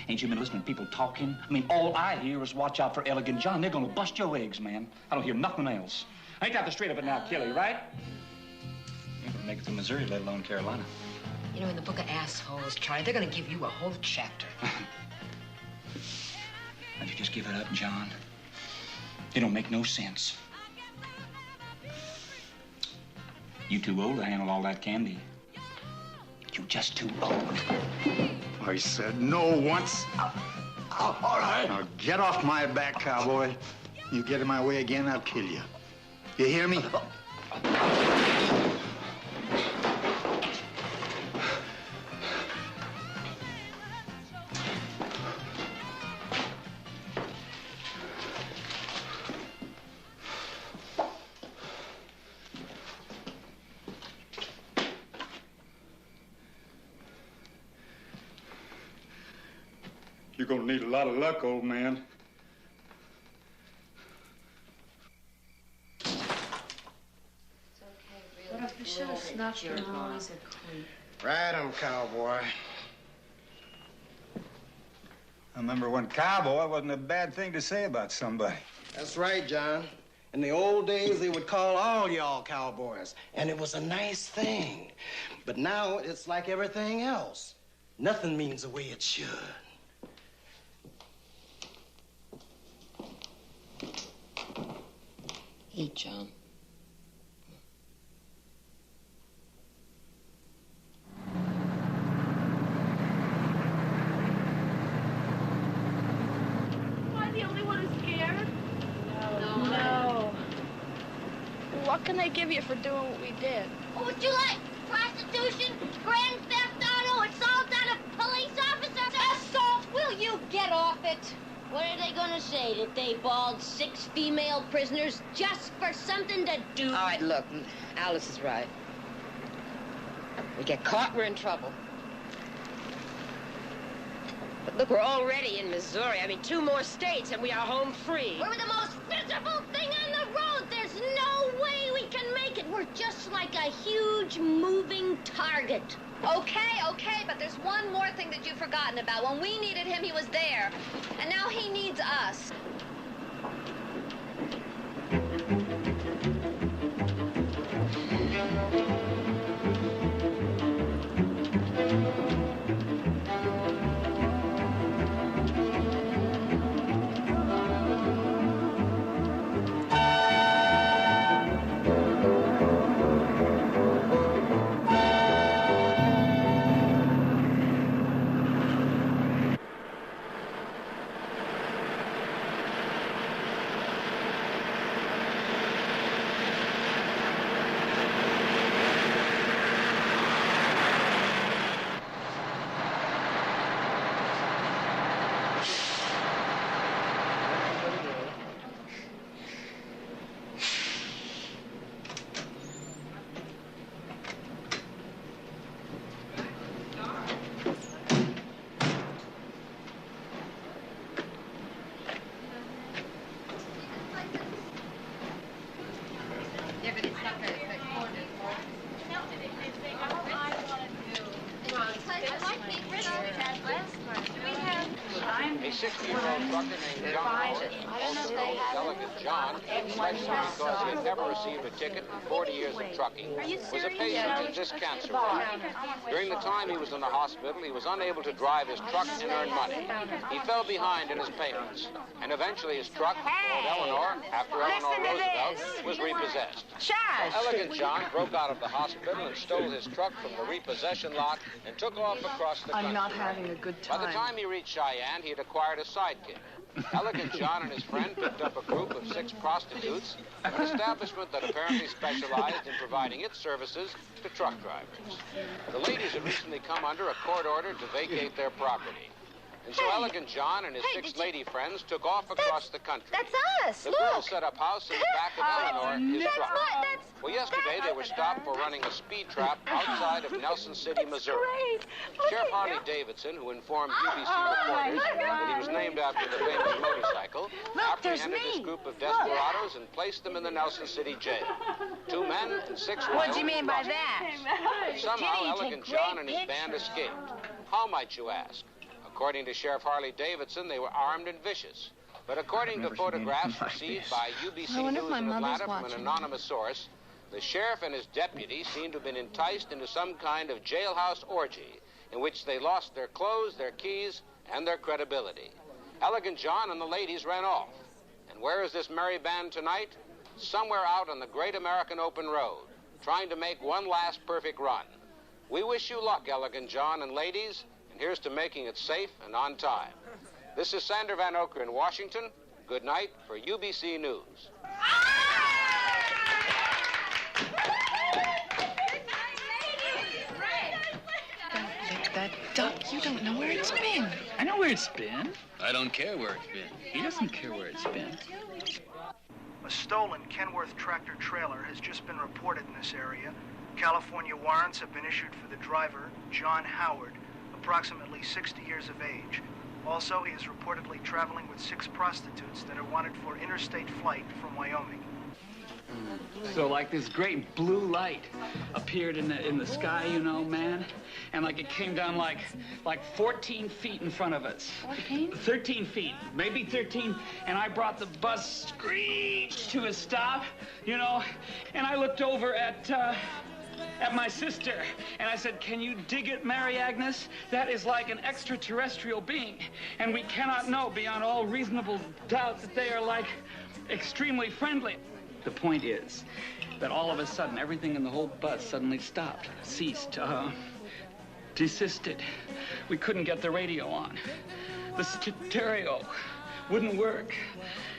Ain't you been listening to people talking? I mean, all I hear is watch out for Elegant John. They're gonna bust your eggs, man. I don't hear nothing else. Ain't that the straight of it now, Kelly, right? You ain't gonna make it to Missouri, let alone Carolina. You know, in the book of assholes, Charlie, they're gonna give you a whole chapter. Why'd you just give it up, John? It don't make no sense. You too old to handle all that candy. You're just too old. I said no once. All right. Now get off my back, cowboy. You get in my way again, I'll kill you. You hear me? You're gonna need a lot of luck, old man. What if we should have snuffed him while he's a creep? Ride him, cowboy. I remember when cowboy wasn't a bad thing to say about somebody. That's right, John. In the old days, they would call all y'all cowboys, and it was a nice thing. But now it's like everything else. Nothing means the way it should. Eat, John. Am I the only one who's scared? No. What can they give you for doing what we did? What would you like? Prostitution? Grand theft auto? Assault on a police officer? Assault? Will you get off it? What are they gonna say? That they balled 6 female prisoners just for something to do? All right, look, Alice is right. We get caught, we're in trouble. But look, we're already in Missouri. I mean, 2 more states and we are home free. We're the most miserable thing on the road. There's no way we can make it. We're just like a huge moving target. Okay, but there's one more thing that you've forgotten about. When we needed him, he was there. And now he needs us. 60-year-old trucker named John Howard, also known as Elegant John, especially because he had never received a ticket in 40 years of trucking, was a patient in this cancer ward. During the time he was in the hospital, he was unable to drive his truck and earn money. He fell behind in his payments, and eventually his truck, called Eleanor, after Eleanor Roosevelt, was repossessed. So Elegant John broke out of the hospital and stole his truck from the repossession lot and took off across the country. I'm not having a good time. By the time he reached Cheyenne, he had acquired a sidekick. Elegant John and his friend picked up a group of 6 prostitutes from an establishment that apparently specialized in providing its services to truck drivers. The ladies had recently come under a court order to vacate their property. And so Elegant John and his 6 lady friends took off across the country. That's us, The girls set up house in the back of Eleanor, his truck. Well, yesterday they were stopped for running a speed trap outside of Nelson City, Missouri. Sheriff Harley Davidson, who informed BBC reporters that he was named after the famous motorcycle, apprehended this group of desperados and placed them in the Nelson City jail. 2 men and 6 women. What do you mean by that? But somehow Elegant John and his band escaped. How, might you ask? According to Sheriff Harley Davidson, they were armed and vicious. But according to photographs received by UBC News in Atlanta from an anonymous source, the sheriff and his deputy seem to have been enticed into some kind of jailhouse orgy in which they lost their clothes, their keys, and their credibility. Elegant John and the ladies ran off. And where is this merry band tonight? Somewhere out on the great American open road, trying to make one last perfect run. We wish you luck, Elegant John and ladies, and here's to making it safe and on time. This is Sander Van Oker in Washington. Good night for UBC News. That duck, you don't know where it's been. I know where it's been. I don't care where it's been. He doesn't care where it's been. A stolen Kenworth tractor trailer has just been reported in this area. California warrants have been issued for the driver, John Howard, approximately 60 years of age. Also, he is reportedly traveling with 6 prostitutes that are wanted for interstate flight from Wyoming. So like this great blue light appeared in the sky, you know, man, and like it came down like 14 feet in front of us. 14? 13 feet, maybe 13, and I brought the bus screech to a stop, you know, and I looked over at my sister, and I said, "Can you dig it, Mary Agnes? That is like an extraterrestrial being, and we cannot know beyond all reasonable doubt that they are like extremely friendly." The point is that all of a sudden, everything in the whole bus suddenly stopped, ceased, desisted. We couldn't get the radio on. The stereo wouldn't work,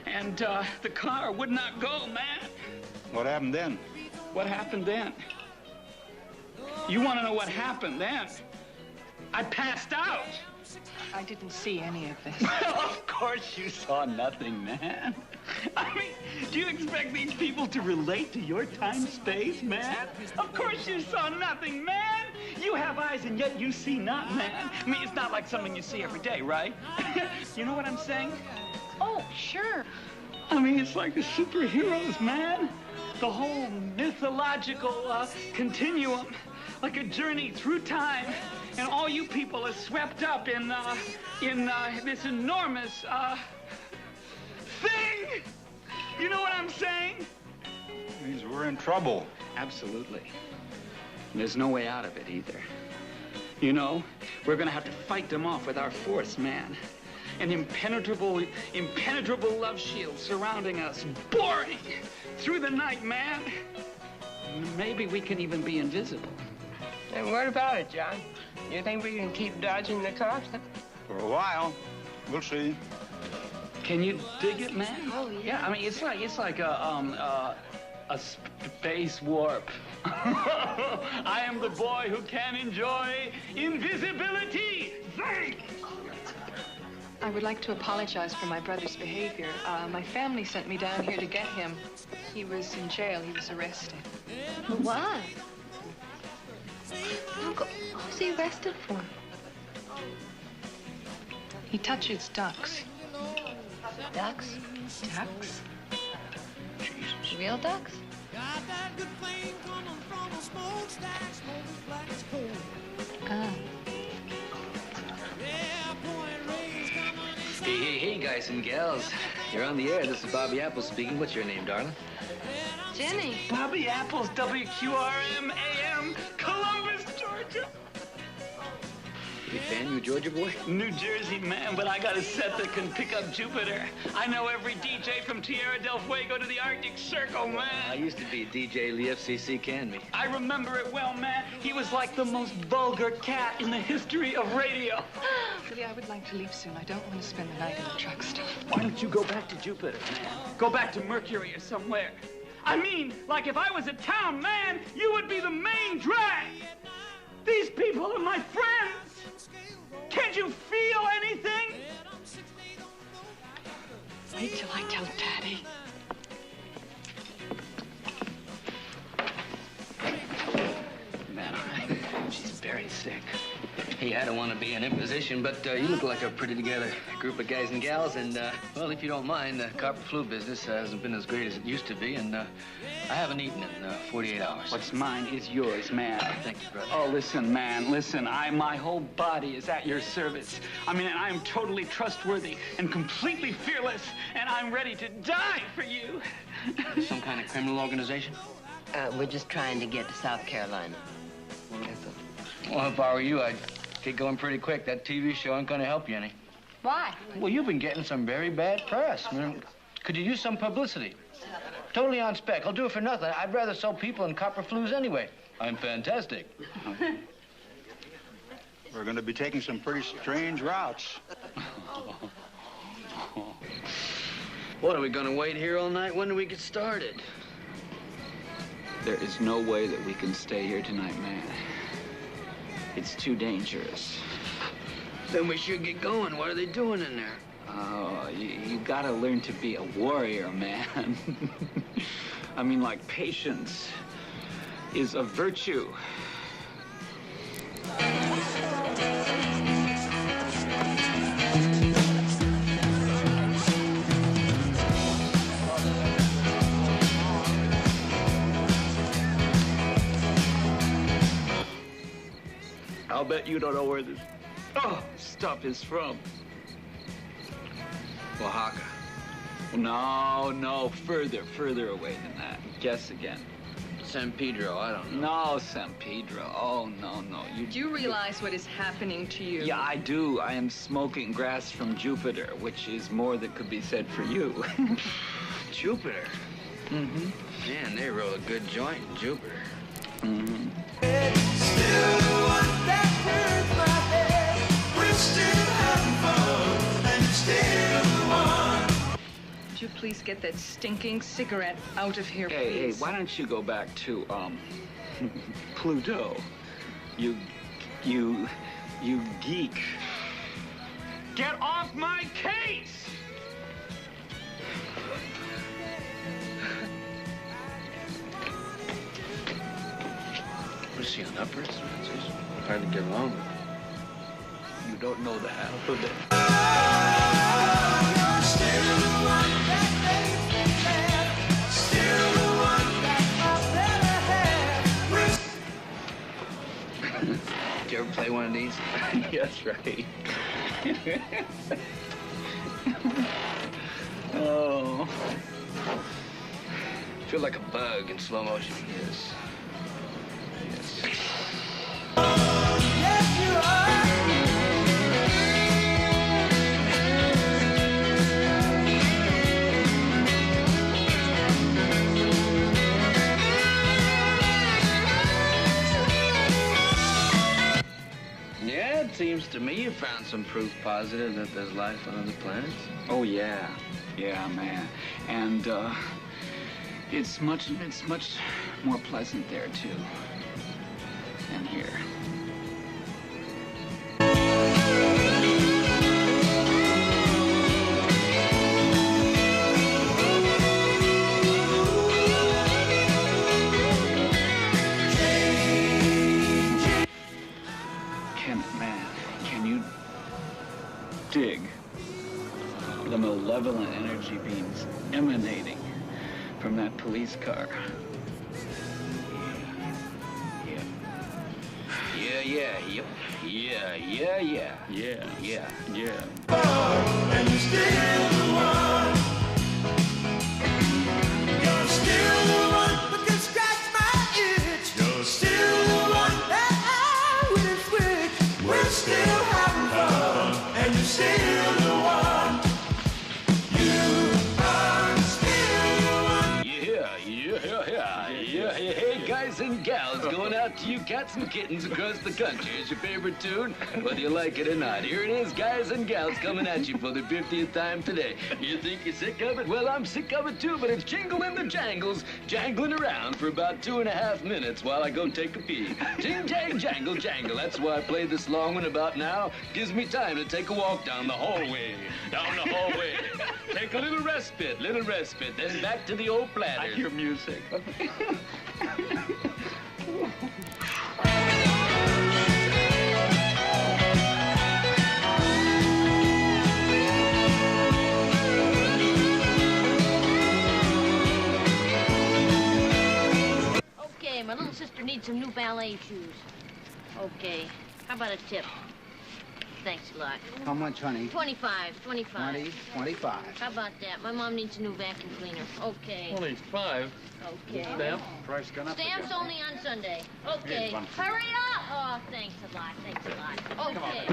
and the car would not go, man. What happened then? What happened then? You want to know what happened then? I passed out. I didn't see any of this. Well, of course you saw nothing, man. I mean, do you expect these people to relate to your time-space, man? Of course you saw nothing, man. You have eyes and yet you see not, man. I mean, it's not like something you see every day, right? You know what I'm saying? Oh, sure. I mean, it's like the superheroes, man. The whole mythological continuum, like a journey through time. And all you people are swept up in this enormous thing. You know what I'm saying? Means we're in trouble. Absolutely. And there's no way out of it either. You know, we're gonna have to fight them off with our force, man. An impenetrable love shield surrounding us, boring through the night, man. Maybe we can even be invisible. And what about it, John? You think we can keep dodging the cops? For a while. We'll see. Can you dig it, man? Oh, yeah. Yeah, I mean, it's like a space warp. I am the boy who can enjoy invisibility. Thanks! I would like to apologize for my brother's behavior. My family sent me down here to get him. He was in jail. He was arrested. Why? Uncle, what was he arrested for? He touches ducks. Ducks? Ducks? Jesus. Real ducks? Hey, guys and gals. You're on the air. This is Bobby Apples speaking. What's your name, darling? Jenny. Bobby Apples, WQRM AM, Columbus, Georgia. Big fan, you a Georgia boy? New Jersey, man, but I got a set that can pick up Jupiter. I know every DJ from Tierra del Fuego to the Arctic Circle, man. I used to be a DJ. The FCC canned me. I remember it well, man. He was like the most vulgar cat in the history of radio. Billy, I would like to leave soon. I don't want to spend the night in the truck stop. Why don't you go back to Jupiter, man? Go back to Mercury or somewhere. I mean, like if I was a town man, you would be the main drag. These people are my friends. Can't you feel anything? Wait till I tell Daddy. Man, she's very sick. Hey, I don't want to be an imposition, but you look like a pretty together group of guys and gals. And, well, if you don't mind, the copper flu business hasn't been as great as it used to be. And I haven't eaten in 48 hours. What's mine is yours, man. Thank you, brother. Oh, listen, man, listen. My whole body is at your service. I mean, I am totally trustworthy and completely fearless, and I'm ready to die for you. Some kind of criminal organization? We're just trying to get to South Carolina. Well, if I were you, I'd get going pretty quick. That TV show ain't gonna help you any. Why? Well, you've been getting some very bad press. I mean, could you use some publicity? Totally on spec. I'll do it for nothing. I'd rather sell people in copper flus anyway. I'm fantastic. We're going to be taking some pretty strange routes. What, are we gonna wait here all night? When do we get started? There is no way that we can stay here tonight, man. It's too dangerous. Then we should get going. What are they doing in there? Oh, you gotta learn to be a warrior, man. I mean, like, patience is a virtue. I'll bet you don't know where this stuff is from. Oaxaca. No, further away than that. Guess again. San Pedro, I don't know. No, San Pedro. Oh, no. Do you realize what is happening to you? Yeah, I do. I am smoking grass from Jupiter, which is more that could be said for you. Jupiter? Mm-hmm. Man, they roll a good joint in Jupiter. Mm-hmm. Still the one that turns my head. We're still having fun, and you're still the one. Would you please get that stinking cigarette out of here, Hey, please? why don't you go back to, Pluto? You geek. Get off my case! Was she on uppers? It's hard to get along with. You don't know the half of it. Still the one that makes me mad. Still the one that I better have. Did you ever play one of these? Yes, right. Oh. Feel like a bug in slow motion. Yes. Yes, you are. Yeah, it seems to me you found some proof positive that there's life on other planets. Oh, yeah. Yeah, man. And, it's much more pleasant there, too, than here. Can you dig the malevolent energy beams emanating from that police car? yeah, yep. Yeah. And you're still the one. You're still the one who can scratch my itch. You're still the one that I wouldn't switch. We're still having fun. And you're still the one. You are still the one. Yeah. Hey, guys and gals, going out to you cats and kittens across the country. It's your favorite tune, whether you like it or not. Here it is, guys and gals, coming at you for the 50th time today. You think you're sick of it? Well, I'm sick of it too, but it's Jingle in the Jangles, jangling around for about 2.5 minutes while I go take a pee. Jing, jang, jangle, jangle. That's why I play this long one about now. Gives me time to take a walk down the hallway. Take a little respite, then back to the old platters. I hear music. Okay, my little sister needs some new ballet shoes. Okay, how about a tip? Thanks a lot. How much, honey? 25. 20, 25. How about that? My mom needs a new vacuum cleaner. Okay. 25. Okay. Stamp. Price gone up. Stamp's only on Sunday. Okay. Here's one. Hurry up! Oh, thanks a lot. Okay.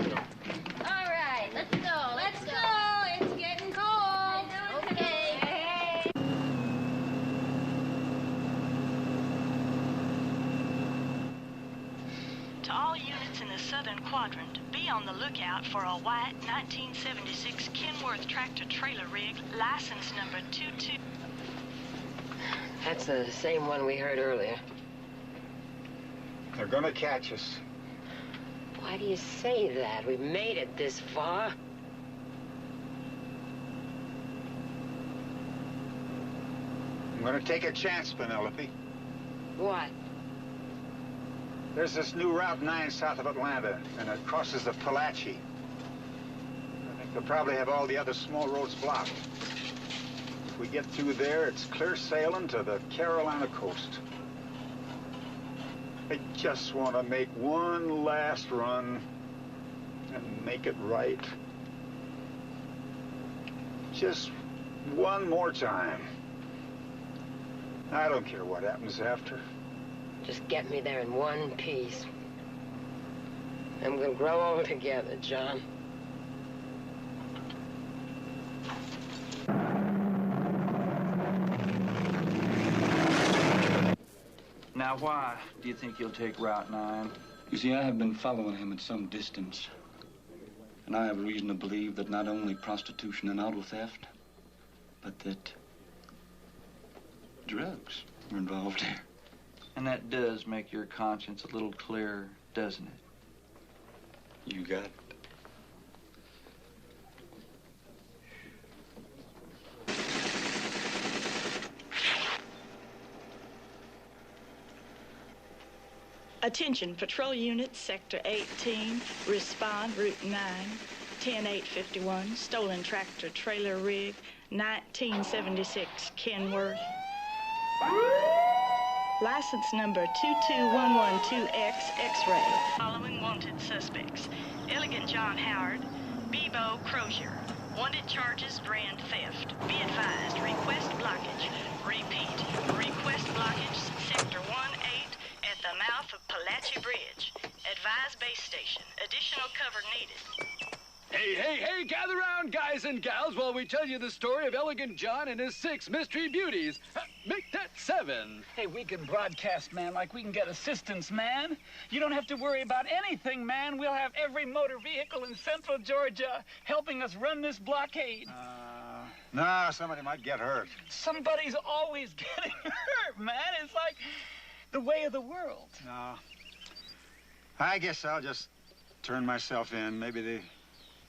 All right, let's go. Let's go. It's getting cold. Okay. To all units in the southern quadrant, be on the lookout for a white 1976 Kenworth tractor-trailer rig, license number 22. That's the same one we heard earlier. They're gonna catch us. Why do you say that? We've made it this far. I'm gonna take a chance, Penelope. What? There's this new Route 9 south of Atlanta, and it crosses the Palachi. I think they'll probably have all the other small roads blocked. If we get through there, it's clear sailing to the Carolina coast. I just want to make one last run and make it right. Just one more time. I don't care what happens after. Just get me there in one piece. And we'll grow old together, John. Now, why do you think you'll take Route 9? You see, I have been following him at some distance. And I have reason to believe that not only prostitution and auto theft, but that drugs are involved here. And that does make your conscience a little clearer, doesn't it? You got it. Attention, patrol units, Sector 18, respond, Route 9, 10851, stolen tractor trailer rig, 1976 Kenworth. License number 22112X X-ray. Following wanted suspects: Elegant John Howard, Bebo Crozier. Wanted charges, grand theft. Be advised, request blockage. Repeat, request blockage, Sector 18 at the mouth of Palachi Bridge. Advise base station. Additional cover needed. Hey, gather round, guys and gals, while we tell you the story of Elegant John and his 6 mystery beauties. Make that 7. Hey, we can broadcast, man, like we can get assistance, man. You don't have to worry about anything, man. We'll have every motor vehicle in central Georgia helping us run this blockade. No, somebody might get hurt. Somebody's always getting hurt, man. It's like the way of the world. No. I guess I'll just turn myself in. Maybe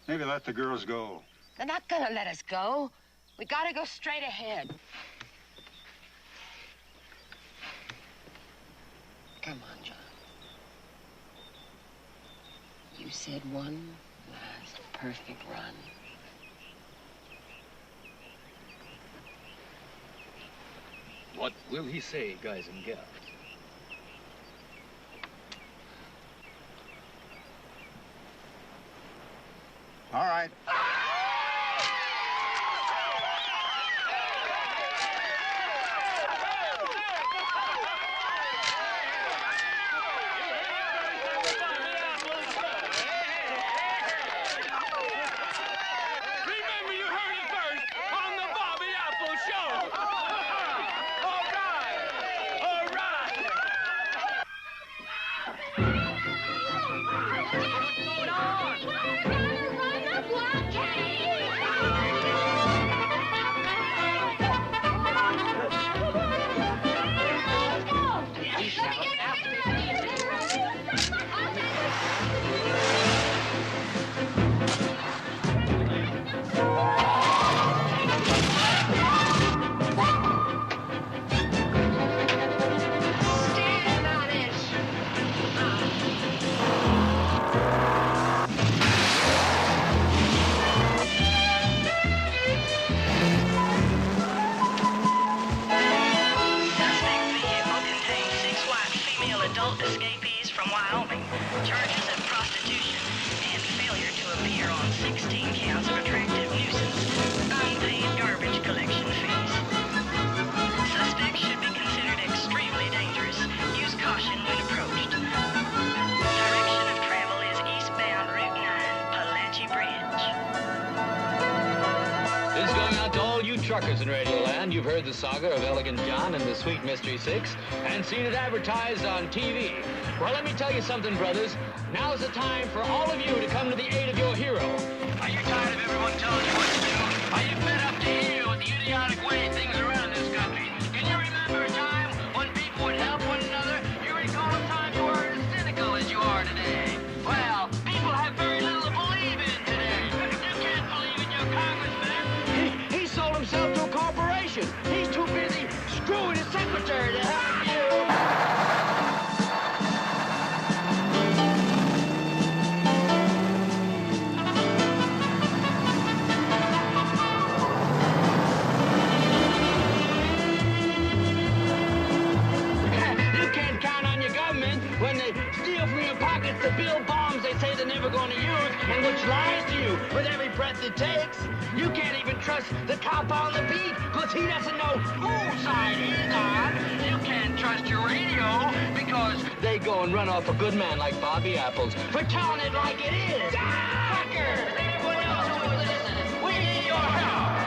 let the girls go. They're not gonna let us go. We gotta go straight ahead. Come on, John. You said one last perfect run. What will he say, guys and gals? All right. Remember, you heard it first on the Bobby Apple Show. All right. All right. Adult escapees from Wyoming, charges of prostitution, and failure to appear on 16 counts of attractive nuisance, unpaid garbage collection fees. Suspects should be considered extremely dangerous. Use caution when approached. Direction of travel is eastbound Route 9, Palachi Bridge. This is going out to all you truckers in Radioland. You've heard the saga of Elegant John and the Sweet Mystery Six and seen it advertised on TV. Well, let me tell you something, brothers. Now's the time for all of you to come to the aid of your hero. Are you tired of everyone telling you what to do? Are you fed up to hear with the idiotic way things are run in this country? Can you remember a time when people would help one another? You recall a time you weren't as cynical as you are today. Well, people have very little to believe in today. You can't believe in your congressman. He sold himself to a corporation. He's too busy screwing his secretary to help you. When they steal from your pockets to build bombs they say they're never going to use, and which lies to you with every breath it takes. You can't even trust the cop on the beat, because he doesn't know whose side he's on. You can't trust your radio, because they go and run off a good man like Bobby Apples for telling it like it is. Fuckers! Everyone else who is listening, we need your help.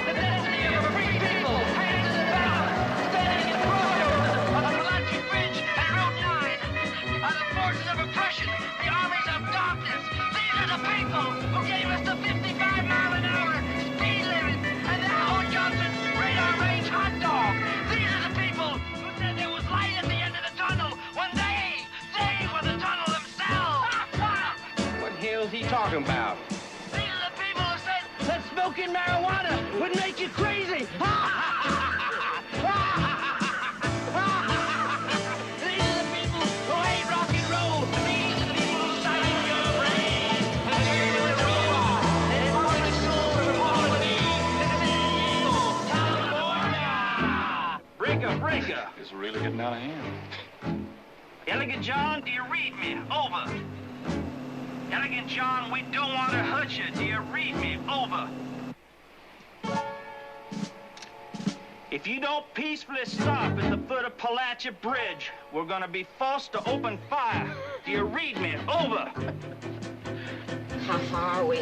The destiny of a free people hangs in the balance. Standing in crossroads of Palachi Bridge and Route 9 are the forces of oppression, the armies of darkness. These are the people who gave us the 55-mile-an-hour speed limit and the Howard Johnson radar range hot dog. These are the people who said there was light at the end of the tunnel when they were the tunnel themselves. What the hell is he talking about? These are the people who said that smoking marijuana would make you crazy. Breaker. It's really getting out of hand. Elegant John, do you read me? Over. Elegant John, we don't want to hurt you. Do you read me? Over. If you don't peacefully stop at the foot of Palachi Bridge, we're gonna be forced to open fire. Do you read me? Over. How far are we?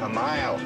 A mile.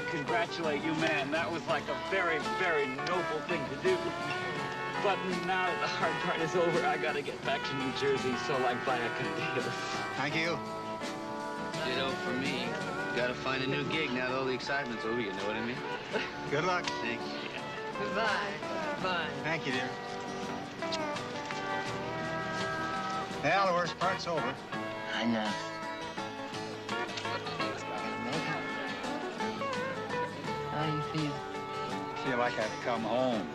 gotta congratulate you, man. That was like a very, very noble thing to do. But now that the hard part is over, I gotta get back to New Jersey, so like buy a deal. Thank you. Ditto for me. Gotta find a new gig now that all the excitement's over, you know what I mean? Good luck. Thanks. Goodbye. Bye. Thank you, dear. Well, the worst part's over. I know. How you feel? I feel like I've come home.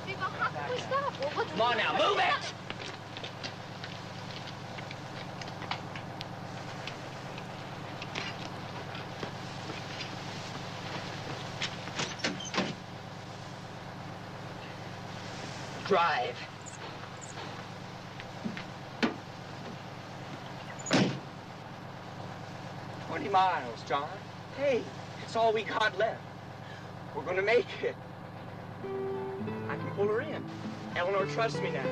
Vivo, how can we stop? Well, what's Come on now, move it! Drive. $20 miles, John. Hey, it's all we got left. We're gonna make it. I can pull her in. Eleanor trusts me now.